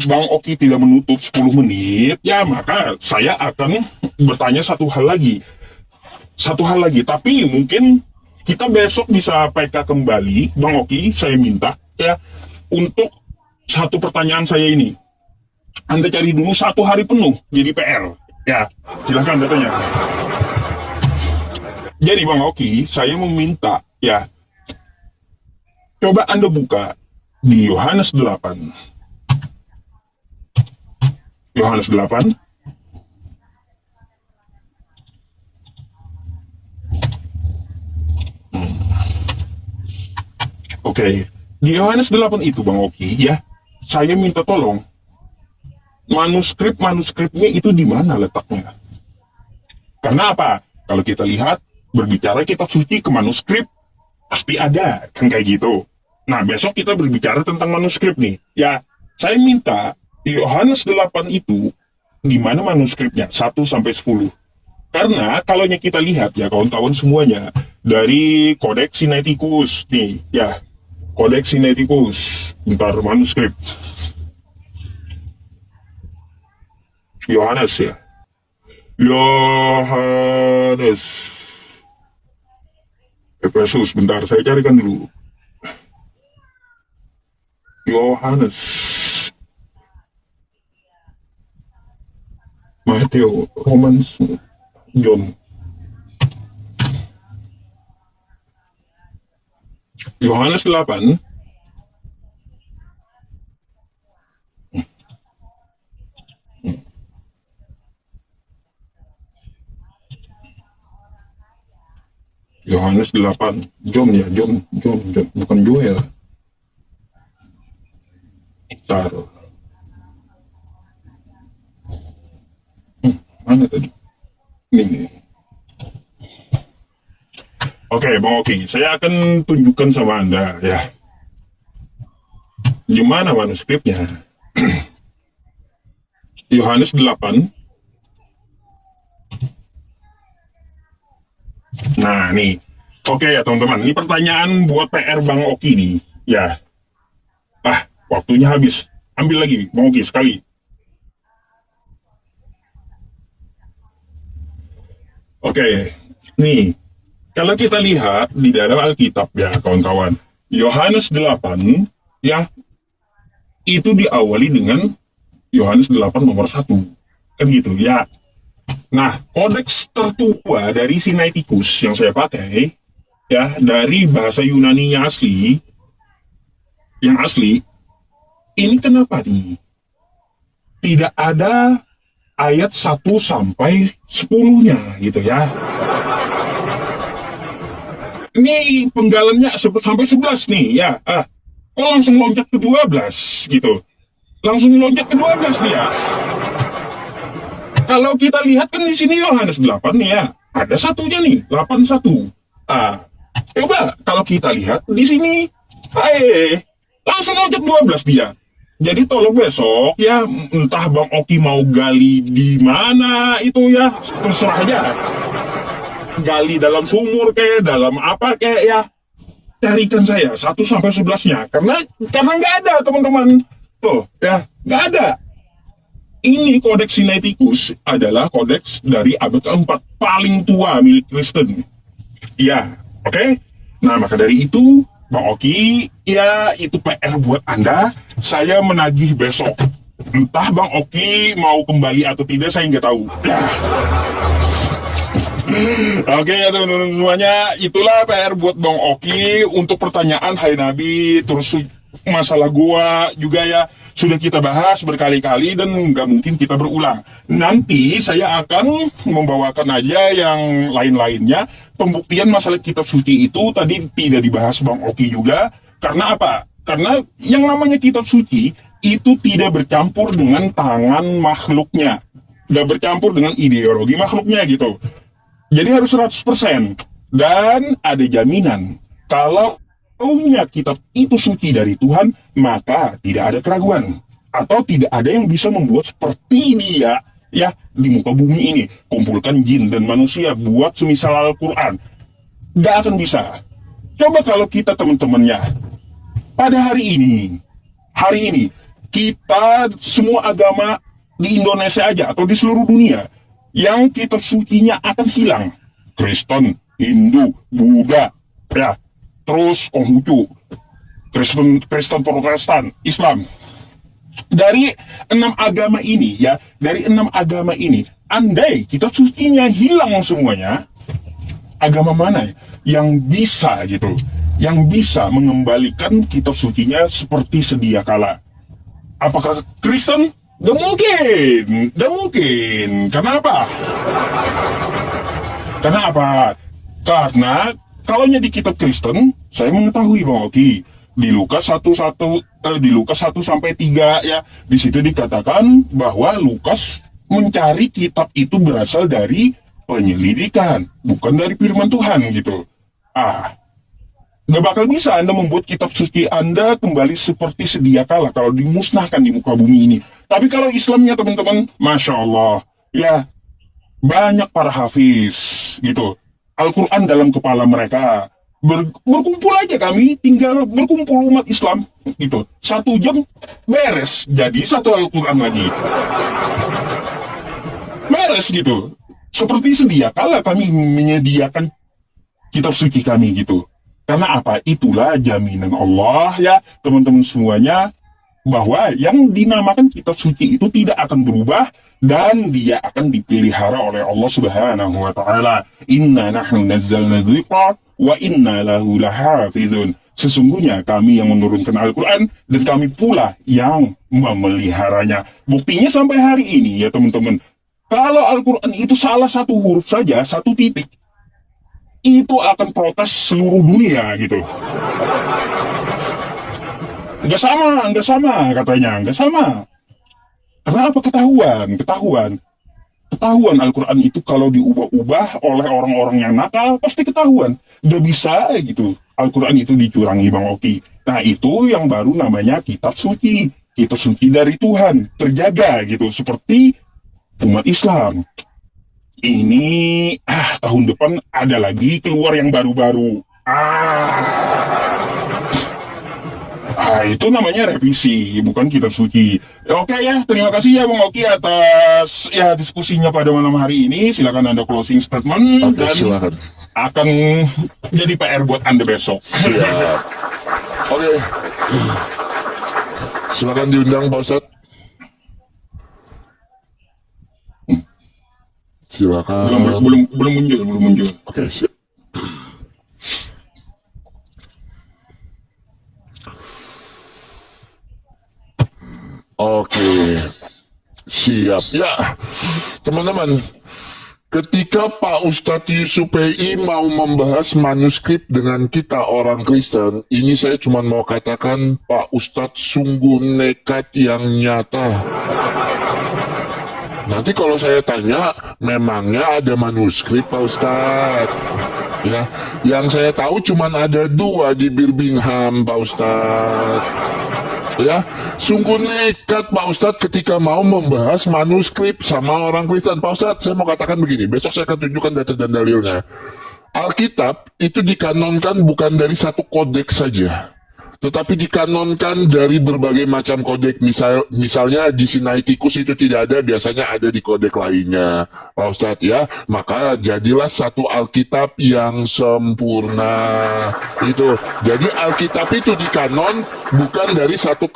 Bang Oki tidak menutup 10 menit, ya maka saya akan bertanya satu hal lagi. Tapi mungkin kita besok bisa PK kembali, Bang Oki, saya minta ya untuk satu pertanyaan saya ini. Anda cari dulu 1 hari penuh jadi PR. Ya, silahkan datanya. Jadi Bang Oki, saya meminta ya, coba Anda buka di Yohanes 8. Yohanes 8. Oke, di Yohanes 8 itu Bang Oki ya, saya minta tolong manuskripnya itu di mana letaknya? Karena apa? Kalau kita lihat berbicara kitab suci ke manuskrip pasti ada kan kayak gitu. Nah besok kita berbicara tentang manuskrip nih ya, saya minta Yohanes 8 itu di mana manuskripnya 1 sampai 10. Karena kalau kita lihat ya kawan-kawan semuanya dari Codex Sinaiticus nih ya, Codex Sinaiticus, bentar, manuskrip Yohanes ya, Yohanes Efesus, bentar saya carikan dulu. Yohanes, Mateo, Romans, John. Yohanes 8. Yohanes 8. John ya, John, bukan Joel. Ntar. Mana tadi? Ini. Oke, Bang Oki, saya akan tunjukkan sama Anda ya. Gimana manuskripnya? Yohanes 8. Nah, nih. Oke ya, teman-teman. Ini pertanyaan buat PR Bang Oki nih. Ya. Waktunya habis. Ambil lagi, Bang Oki, sekali. Oke. Nih. Kalau kita lihat di dalam Alkitab ya, kawan-kawan. Yohanes 8, ya, itu diawali dengan Yohanes 8 nomor 1. Kan gitu, ya. Nah, kodeks tertua dari Sinaiticus yang saya pakai, ya, dari bahasa Yunani yang asli, ini kenapa nih? Tidak ada ayat 1 sampai 10-nya, gitu ya. Ini penggalannya sampai 11 nih, ya. Kok langsung loncat ke 12, gitu. Langsung loncat ke 12 dia. Kalau kita lihat kan di sini Yohanes 8 nih ya, ada satunya nih, 81. Coba kalau kita lihat di sini, langsung loncat 12 dia. Jadi tolong besok ya, entah Bang Oki mau gali di mana itu ya, terserah aja. Gali dalam sumur kayak, dalam apa kayak ya, carikan saya 1 sampai 11-nya. Karena nggak ada teman-teman. Tuh ya, nggak ada. Ini kodeks Sinaiticus adalah kodeks dari abad keempat, paling tua milik Kristen. Ya, oke? Nah, maka dari itu, Bang Oki, ya itu PR buat Anda. Saya menagih besok. Entah Bang Oki mau kembali atau tidak, saya nggak tahu. Ya. Oke ya teman-teman semuanya, itulah PR buat Bang Oki untuk pertanyaan Hai Nabi, terus masalah gua juga ya sudah kita bahas berkali-kali dan nggak mungkin kita berulang. Nanti saya akan membawakan aja yang lain-lainnya. Pembuktian masalah kitab suci itu tadi tidak dibahas Bang Oki juga. Karena apa? Karena yang namanya kitab suci itu tidak bercampur dengan tangan makhluknya. Nggak bercampur dengan ideologi makhluknya gitu. Jadi harus 100%. Dan ada jaminan. Kalau kitab itu suci dari Tuhan, maka tidak ada keraguan. Atau tidak ada yang bisa membuat seperti dia ya di muka bumi ini. Kumpulkan jin dan manusia buat semisal Al-Quran. Gak akan bisa. Coba kalau kita teman-temannya. Pada hari ini, kita semua agama di Indonesia aja atau di seluruh dunia, yang kitab sucinya akan hilang. Kristen, Hindu, Buddha, ya, terus Konghucu, Kristen Protestan, Islam. Dari 6 agama ini, ya, andai kitab sucinya hilang semuanya, agama mana yang bisa gitu, yang bisa mengembalikan kitab sucinya seperti sedia kala? Apakah Kristen? Gak mungkin. Kenapa? Karena kalau di kitab Kristen, saya mengetahui Bang Oki, di Lukas 1 sampai 3 ya, di situ dikatakan bahwa Lukas mencari kitab itu berasal dari penyelidikan, bukan dari firman Tuhan gitu. Gak bakal bisa Anda membuat kitab suci Anda kembali seperti sedia kala kalau dimusnahkan di muka bumi ini. Tapi kalau Islamnya teman-teman, Masya Allah, ya banyak para hafiz gitu. Al-Quran dalam kepala mereka. Berkumpul aja kami, tinggal berkumpul umat Islam gitu. 1 jam beres, jadi 1 Al-Quran lagi. Beres gitu. Seperti sedia kala kami menyediakan kitab suci kami gitu. Karena apa? Itulah jaminan Allah ya teman-teman semuanya, bahwa yang dinamakan kitab suci itu tidak akan berubah dan dia akan dipelihara oleh Allah Subhanahu wa taala. Inna nahnu nazzalna dzikra wa inna lahu lahafizun. Sesungguhnya kami yang menurunkan Al-Quran dan kami pula yang memeliharanya. Buktinya sampai hari ini ya teman-teman, kalau Al-Quran itu salah 1 huruf saja, 1 titik, itu akan protes seluruh dunia gitu. Nggak sama katanya, nggak sama. Karena apa? Ketahuan. ketahuan Al-Quran itu kalau diubah-ubah oleh orang-orang yang nakal, pasti ketahuan. Gak bisa gitu Al-Quran itu dicurangi, Bang Oki. Nah, itu yang baru namanya kitab suci. Kitab suci dari Tuhan, terjaga gitu, seperti umat Islam. Ini tahun depan ada lagi keluar yang baru-baru. Itu namanya revisi, bukan kitab suci. Oke ya, terima kasih ya Bang Oki atas ya diskusinya pada malam hari ini. Silakan Anda closing statement. Oke, dan silakan. akan jadi PR buat Anda besok. Siap. Oke. Silakan diundang Pak Ustadz. Silakan. Belum muncul. Oke, siap. Oke, siap ya, teman-teman. Ketika Pak Ustadz Yusuf PI mau membahas manuskrip dengan kita orang Kristen, ini saya cuma mau katakan Pak Ustadz sungguh nekat yang nyata. Nanti kalau saya tanya, memangnya ada manuskrip Pak Ustadz? Ya, yang saya tahu cuma ada 2 di Birmingham Pak Ustadz. Ya, sungguh nekat Pak Ustadz ketika mau membahas manuskrip sama orang Kristen. Pak Ustadz, saya mau katakan begini, besok saya akan tunjukkan data dan dalilnya. Alkitab itu dikanonkan bukan dari satu kodeks saja, tetapi dikanonkan dari berbagai macam kodek. Misalnya di Sinaiticus itu tidak ada, biasanya ada di kodek lainnya, Pak Ustadz ya. Maka jadilah satu Alkitab yang sempurna. Itu. Jadi Alkitab itu dikanon bukan dari satu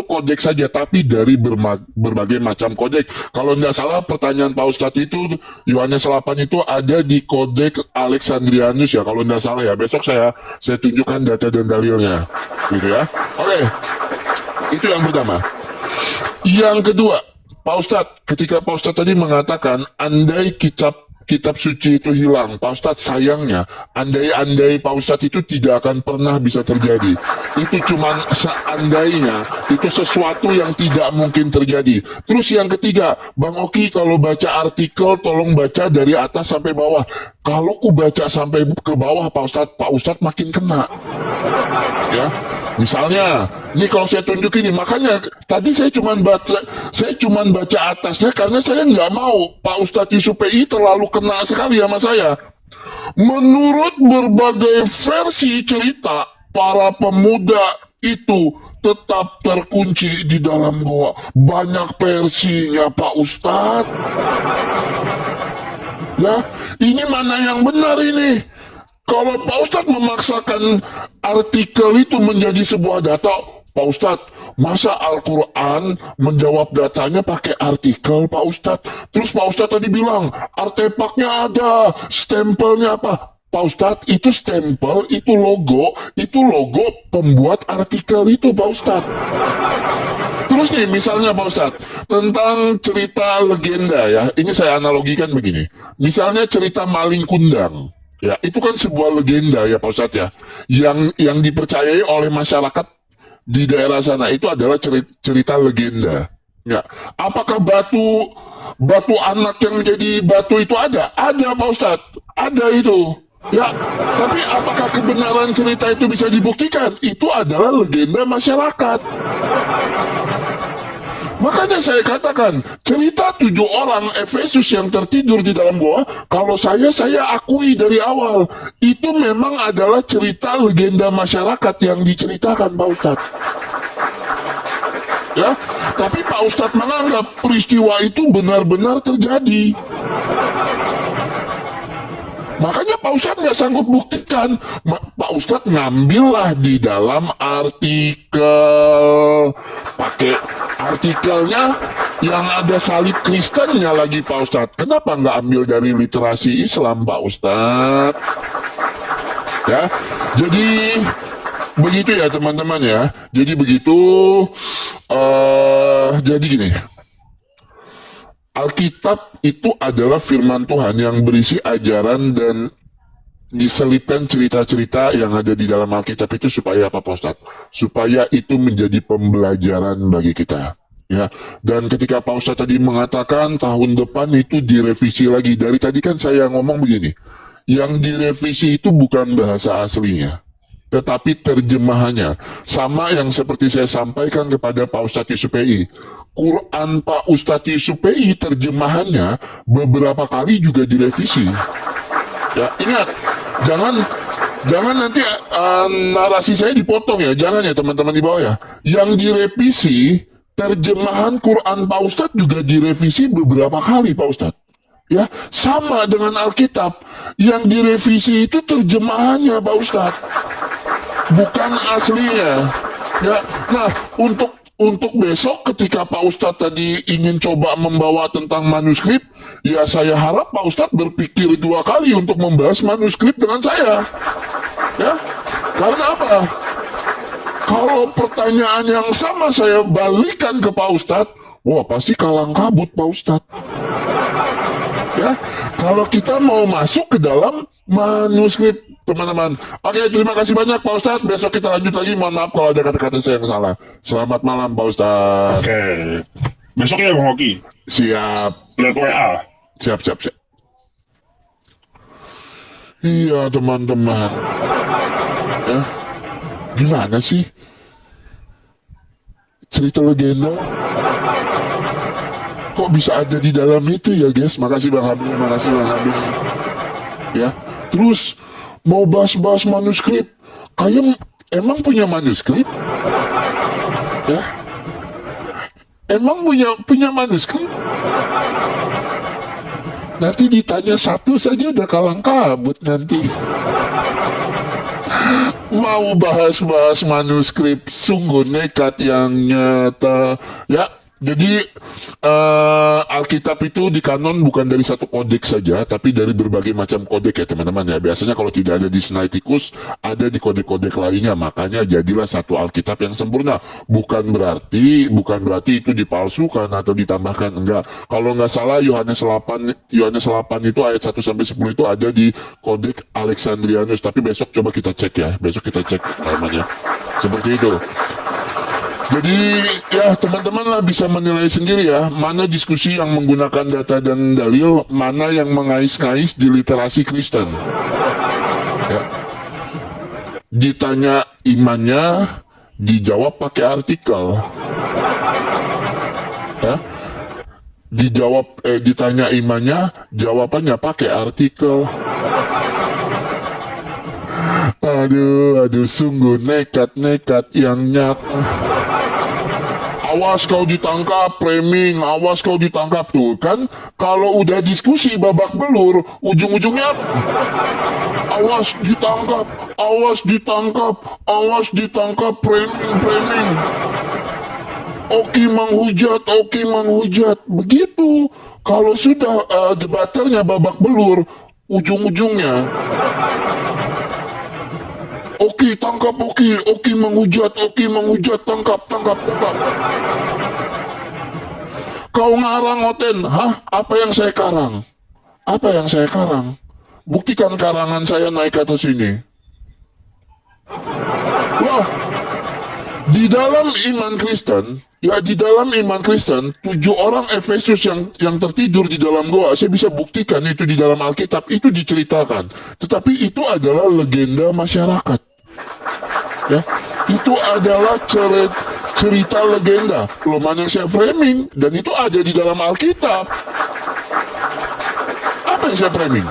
kodek saja, tapi dari berbagai macam kodek. Kalau tidak salah pertanyaan Pak Ustadz itu, Yohanes 8 itu ada di kodek Alexandrianus ya, kalau tidak salah ya. Besok saya tunjukkan data dan dalilnya. Gitu ya. Oke. Itu yang pertama. Yang kedua, Pak Ustadz, ketika Pak Ustadz tadi mengatakan andai kitab suci itu hilang, Pak Ustadz sayangnya andai Pak Ustadz itu tidak akan pernah bisa terjadi. Itu cuma seandainya, itu sesuatu yang tidak mungkin terjadi. Terus yang ketiga, Bang Oki kalau baca artikel tolong baca dari atas sampai bawah. Kalau ku baca sampai ke bawah Pak Ustadz makin kena. Ya, misalnya, ini kalau saya tunjukin ini, makanya tadi saya cuma baca atasnya karena saya nggak mau Pak Ustadz Yusuf PI terlalu kena sekali sama saya. Menurut berbagai versi cerita, para pemuda itu tetap terkunci di dalam goa. Banyak versinya Pak Ustadz. Ya, ini mana yang benar ini? Kalau Pak Ustadz memaksakan artikel itu menjadi sebuah data, Pak Ustadz, masa Al-Quran menjawab datanya pakai artikel Pak Ustadz? Terus Pak Ustadz tadi bilang, artefaknya ada, stempelnya apa? Pak Ustadz, itu stempel, itu logo pembuat artikel itu Pak Ustadz. Terus nih, misalnya Pak Ustadz, tentang cerita legenda ya, ini saya analogikan begini. Misalnya cerita Maling Kundang. Ya, itu kan sebuah legenda ya Pak Ustadz ya, yang dipercayai oleh masyarakat di daerah sana itu adalah cerita legenda. Ya, apakah batu anak yang menjadi batu itu ada? Ada Pak Ustadz, ada itu. Ya, tapi apakah kebenaran cerita itu bisa dibuktikan? Itu adalah legenda masyarakat. Makanya saya katakan, cerita 7 orang Efesus yang tertidur di dalam goa, kalau saya akui dari awal, itu memang adalah cerita legenda masyarakat yang diceritakan Pak Ustadz. Ya, tapi Pak Ustadz menganggap peristiwa itu benar-benar terjadi. Makanya Pak Ustadz nggak sanggup buktikan. Pak Ustadz ngambillah di dalam artikel. Pakai artikelnya yang ada salib Kristennya lagi Pak Ustadz. Kenapa nggak ambil dari literasi Islam Pak Ustadz? Ya, jadi begitu ya teman-teman ya. Jadi begitu. Jadi gini. Alkitab itu adalah firman Tuhan yang berisi ajaran dan diselipkan cerita-cerita yang ada di dalam Alkitab itu supaya apa Pak Ustadz? Supaya itu menjadi pembelajaran bagi kita. Ya, dan ketika Pak Ustadz tadi mengatakan tahun depan itu direvisi lagi. Dari tadi kan saya ngomong begini, yang direvisi itu bukan bahasa aslinya, tetapi terjemahannya. Sama yang seperti saya sampaikan kepada Pak Ustadz Yusupei. Quran Pak Ustadz Yusupei terjemahannya beberapa kali juga direvisi. Ya, ingat, jangan nanti narasi saya dipotong ya, jangan ya teman-teman di bawah ya. Yang direvisi terjemahan Quran Pak Ustadz juga direvisi beberapa kali Pak Ustadz. Ya, sama dengan Alkitab. Yang direvisi itu terjemahannya Pak Ustadz, bukan aslinya. Ya, nah untuk besok ketika Pak Ustadz tadi ingin coba membawa tentang manuskrip, ya saya harap Pak Ustadz berpikir 2 kali untuk membahas manuskrip dengan saya. Ya, karena apa? Kalau pertanyaan yang sama saya balikan ke Pak Ustadz, wah pasti kalang kabut Pak Ustadz. Ya, kalau kita mau masuk ke dalam manuskrip, teman-teman. Oke, terima kasih banyak Pak Ustadz. Besok kita lanjut lagi. Mohon maaf kalau ada kata-kata saya yang salah. Selamat malam Pak Ustadz. Oke. Besoknya Bang Hoki. Siap. Lihat WA. Siap. Iya teman-teman. Ya, gimana sih cerita legenda? Kok bisa ada di dalam itu ya guys? Makasih Bang Habib, ya. Terus mau bahas-bahas manuskrip, kayak emang punya manuskrip? Ya, emang punya manuskrip? Nanti ditanya satu saja udah kalang kabut nanti. Mau bahas-bahas manuskrip, sungguh nekat yang nyata. Ya, jadi Alkitab itu di kanon bukan dari satu kodeks saja, tapi dari berbagai macam kodek ya teman-teman ya. Biasanya kalau tidak ada di Sinaiticus, ada di kodek-kodek lainnya. Makanya jadilah satu Alkitab yang sempurna. Bukan berarti itu dipalsukan atau ditambahkan, enggak. Kalau nggak salah Yohanes 8 itu ayat 1 sampai 10 itu ada di kodek Alexandrianus. Tapi besok coba kita cek ya. Besok kita cek namanya. Seperti itu. Jadi ya teman-teman lah bisa menilai sendiri ya, mana diskusi yang menggunakan data dan dalil, mana yang mengais-ngais di literasi Kristen. Ya. Ditanya imannya, dijawab pakai artikel. Ya. Ditanya imannya, jawabannya pakai artikel. Aduh, sungguh nekat yang nyata. Awas kau ditangkap, framing, awas kau ditangkap. Tuh kan, kalau udah diskusi babak belur, ujung-ujungnya awas ditangkap, framing. Oki menghujat. Begitu. Kalau sudah debaternya babak belur, ujung-ujungnya Oki tangkap, Oki menghujat, tangkap. Kau ngarang Oten, Apa yang saya karang? Buktikan karangan saya naik ke atas ini. Wah, di dalam iman Kristen, 7 orang Efesus yang tertidur di dalam goa, saya bisa buktikan itu di dalam Alkitab, itu diceritakan. Tetapi itu adalah legenda masyarakat. Ya, itu adalah cerita legenda. Mana yang saya framing, dan itu ada di dalam Alkitab. Apa yang saya framing?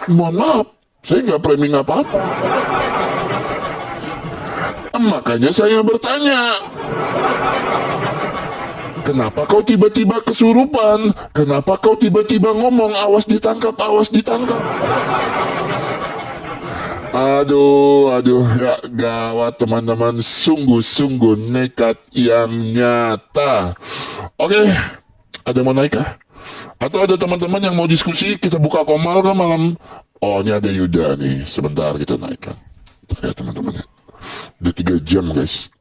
Mohon maaf, saya nggak framing apa-apa. Makanya saya bertanya, kenapa kau tiba-tiba kesurupan? Kenapa kau tiba-tiba ngomong awas ditangkap? Aduh, ya gawat teman-teman, sungguh nekat yang nyata. Oke, ada yang mau naik kah? Atau ada teman-teman yang mau diskusi, kita buka komal kan malam? Oh, ini ada Yuda nih, sebentar kita naikkan. Ya teman-teman, udah 3 jam guys.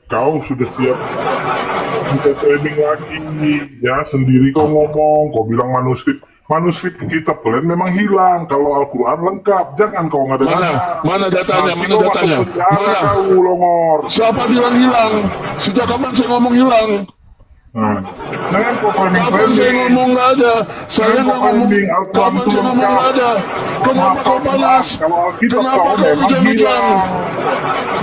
Kau sudah siap untuk training lagi ya, sendiri kau ngomong, kau bilang manuskrip manuskrip kitab kalian memang hilang. Kalau Al-Quran lengkap, jangan kau ngada-ngada. Mana datanya? Nanti Mana kau masuk datanya? penjara Mana? kau, Longor. Siapa bilang hilang? Sejak kapan saya ngomong hilang? Nah, jangan kau Kapan saya framing-framing. ngomong nggak ada? Saya Jangan nggak kau ngomong. framing, Al-Quran Kapan itu saya ngomong lengkap. nggak ada? Kenapa kau panas? Kalau Alkitab Kenapa kau kau memang kejang-kejang? hilang.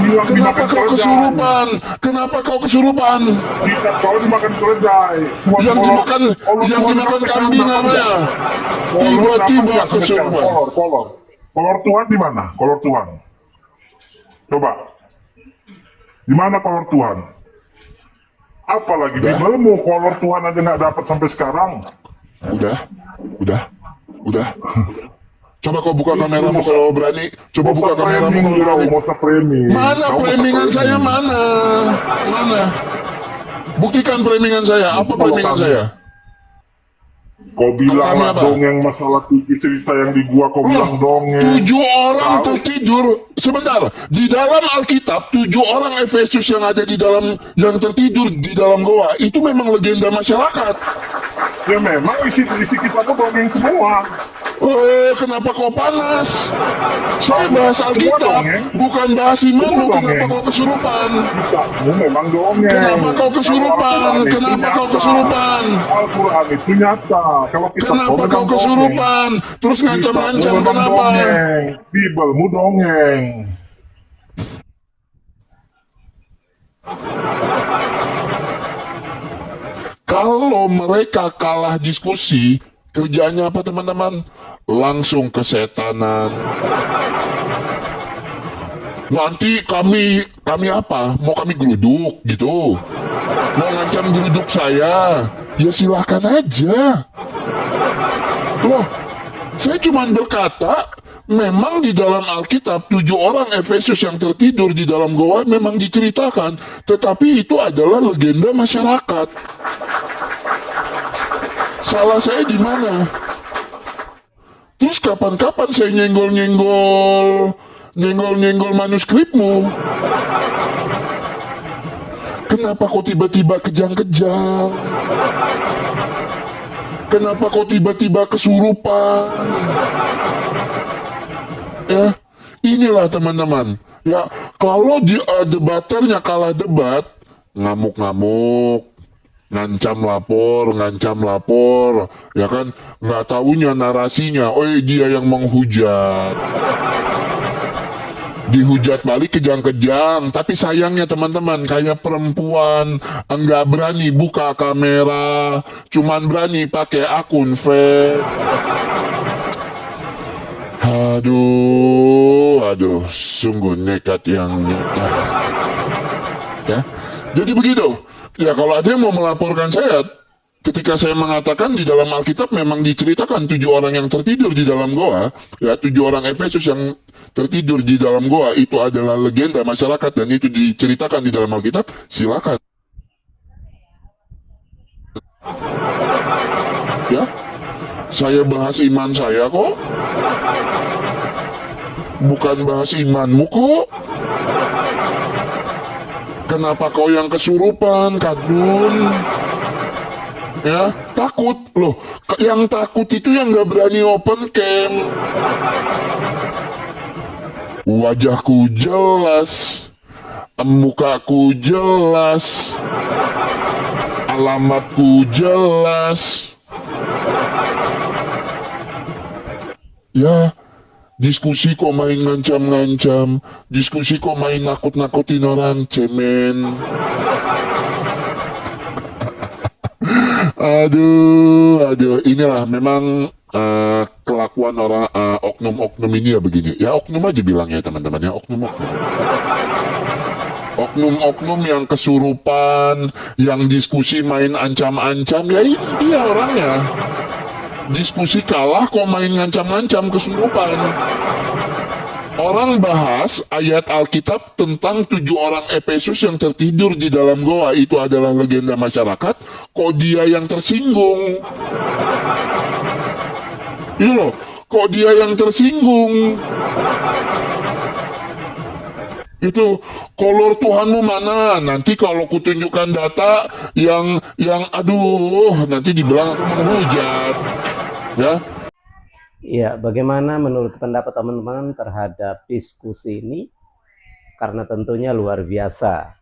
Hilang Kenapa dimakan kau keledai. kesurupan? Kenapa kau kesurupan? Kitab kau dimakan keledai. Yang dimakan kambing apa ya? Tiba-tiba kesurupan. Kolor Tuhan di mana? Kolor Tuhan. Coba. Di mana kolor Tuhan? Apalagi di Biblemu kolor Tuhan aja nggak dapat sampai sekarang. Udah. Coba kau buka kameramu kalau berani. Coba buka kameramu kalau berani. Mau framing. Mana framingan saya mana? Buktikan framingan saya. Apa framingan saya? Kau bilang Kami lah apa? dongeng masalah 7 cerita yang di gua kau bilang dongeng. 7 orang Tahu. tertidur. Sebentar, di dalam Alkitab 7 orang Efesus yang ada di dalam yang tertidur di dalam goa itu memang legenda masyarakat. Ya memang isi kita tuh dongeng semua. Kenapa kau panas? Saya bahas Alkitab, dongeng. bukan bahas imanmu. Semua Kenapa dongeng. kau kesurupan? Kitabmu memang dongeng. Kenapa kau kesurupan? Al-Quran itu Kenapa kau nyata. kesurupan? Al-Quran itu nyata. Kalau kitab Kenapa memang kau dongeng. kesurupan? Terus ngancam-ngancam Kitabmu memang kenapa? dongeng. Biblemu dongeng. Kalau mereka kalah diskusi, kerjanya apa teman-teman? Langsung kesetanan. Nanti kami apa? Mau kami geruduk gitu? Mau ngancam geruduk saya? Ya silahkan aja. Loh, saya cuma berkata, memang di dalam Alkitab 7 orang Efesus yang tertidur di dalam goa memang diceritakan, tetapi itu adalah legenda masyarakat. Salah saya di mana? Terus kapan-kapan saya nyenggol manuskripmu? Kenapa kok tiba-tiba kejang-kejang? Kenapa kok tiba-tiba kesurupan? Ya, inilah teman-teman. Ya, kalau di debaternya kalah debat, ngamuk-ngamuk, ngancam lapor, ya kan? Nggak taunya narasinya, dia yang menghujat. Dihujat balik kejang-kejang, tapi sayangnya teman-teman, kayak perempuan enggak berani buka kamera, cuman berani pakai akun fake. Aduh, sungguh nekat yang nyata. Ya, jadi begitu. Ya, kalau ada yang mau melaporkan saya, ketika saya mengatakan di dalam Alkitab memang diceritakan 7 orang yang tertidur di dalam goa, ya 7 orang Efesus yang tertidur di dalam goa itu adalah legenda masyarakat dan itu diceritakan di dalam Alkitab, silakan. Ya, saya bahas iman saya kok, bukan bahas imanmu kok. Kenapa kau yang kesurupan, Kadun? Ya, takut loh. Yang takut itu yang nggak berani open cam. Wajahku jelas, mukaku jelas, alamatku jelas. Ya, diskusi kok main ngancam-ngancam, diskusi kok main nakut-nakutin orang, cemen. Aduh, inilah memang kelakuan orang oknum-oknum ini ya begini. Ya oknum aja bilangnya teman-teman ya, oknum-oknum. Oknum-oknum yang kesurupan, yang diskusi main ancam-ancam, ya ini dia orangnya. Diskusi kalah kok main ngancam-ngancam kesurupan. Orang bahas ayat Alkitab tentang 7 orang Efesus yang tertidur di dalam goa itu adalah legenda masyarakat, kok dia yang tersinggung? Ini loh, kok dia yang tersinggung? Itu kolor Tuhanmu mana? Nanti kalau kutunjukkan data yang aduh, nanti dibilang aku menghujat. Ya, Ya, bagaimana menurut pendapat teman-teman terhadap diskusi ini? Karena tentunya luar biasa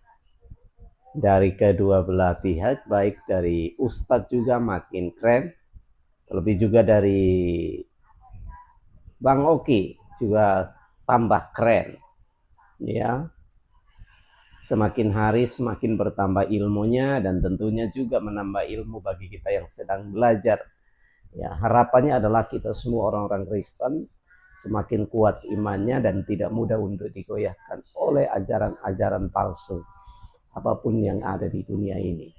dari kedua belah pihak, baik dari Ustadz juga makin keren, lebih juga dari Bang Oki juga tambah keren, ya. Semakin hari semakin bertambah ilmunya dan tentunya juga menambah ilmu bagi kita yang sedang belajar. Ya, harapannya adalah kita semua orang-orang Kristen semakin kuat imannya dan tidak mudah untuk digoyahkan oleh ajaran-ajaran palsu apapun yang ada di dunia ini.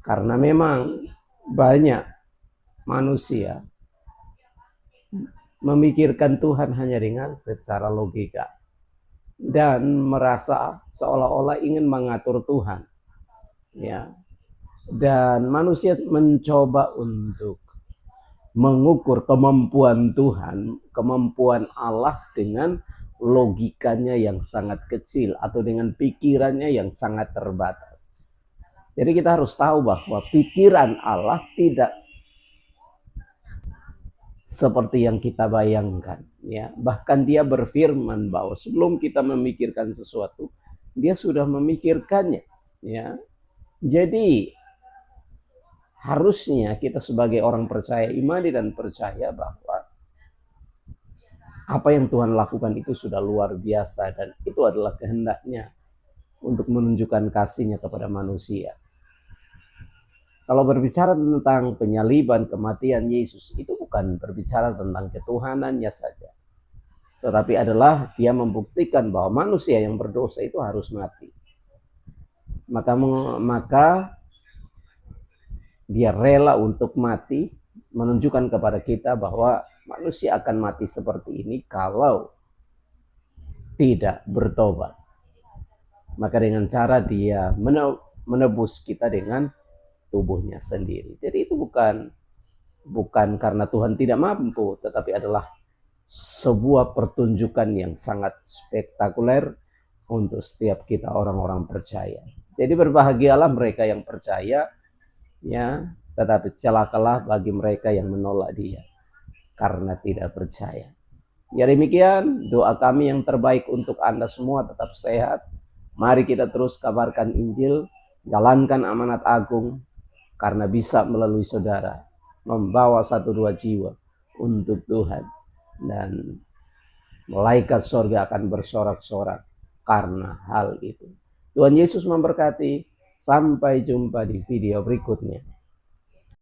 Karena memang banyak manusia memikirkan Tuhan hanya dengan secara logika dan merasa seolah-olah ingin mengatur Tuhan, ya. Dan manusia mencoba untuk mengukur kemampuan Tuhan, kemampuan Allah dengan logikanya yang sangat kecil atau dengan pikirannya yang sangat terbatas. Jadi kita harus tahu bahwa pikiran Allah tidak seperti yang kita bayangkan, ya. Bahkan dia berfirman bahwa sebelum kita memikirkan sesuatu, dia sudah memikirkannya, ya. Jadi harusnya kita sebagai orang percaya imani dan percaya bahwa apa yang Tuhan lakukan itu sudah luar biasa dan itu adalah kehendaknya untuk menunjukkan kasihnya kepada manusia. Kalau berbicara tentang penyaliban kematian Yesus, itu bukan berbicara tentang ketuhanannya saja, tetapi adalah dia membuktikan bahwa manusia yang berdosa itu harus mati. Maka dia rela untuk mati, menunjukkan kepada kita bahwa manusia akan mati seperti ini kalau tidak bertobat. Maka dengan cara dia menebus kita dengan tubuhnya sendiri. Jadi itu bukan karena Tuhan tidak mampu, tetapi adalah sebuah pertunjukan yang sangat spektakuler untuk setiap kita orang-orang percaya. Jadi berbahagialah mereka yang percaya, ya, tetapi celakalah bagi mereka yang menolak dia karena tidak percaya. Ya, demikian doa kami yang terbaik untuk Anda semua, tetap sehat. Mari kita terus kabarkan Injil, jalankan amanat agung, karena bisa melalui saudara membawa 1-2 jiwa untuk Tuhan, dan malaikat sorga akan bersorak-sorak karena hal itu. Tuhan Yesus memberkati. Sampai jumpa di video berikutnya.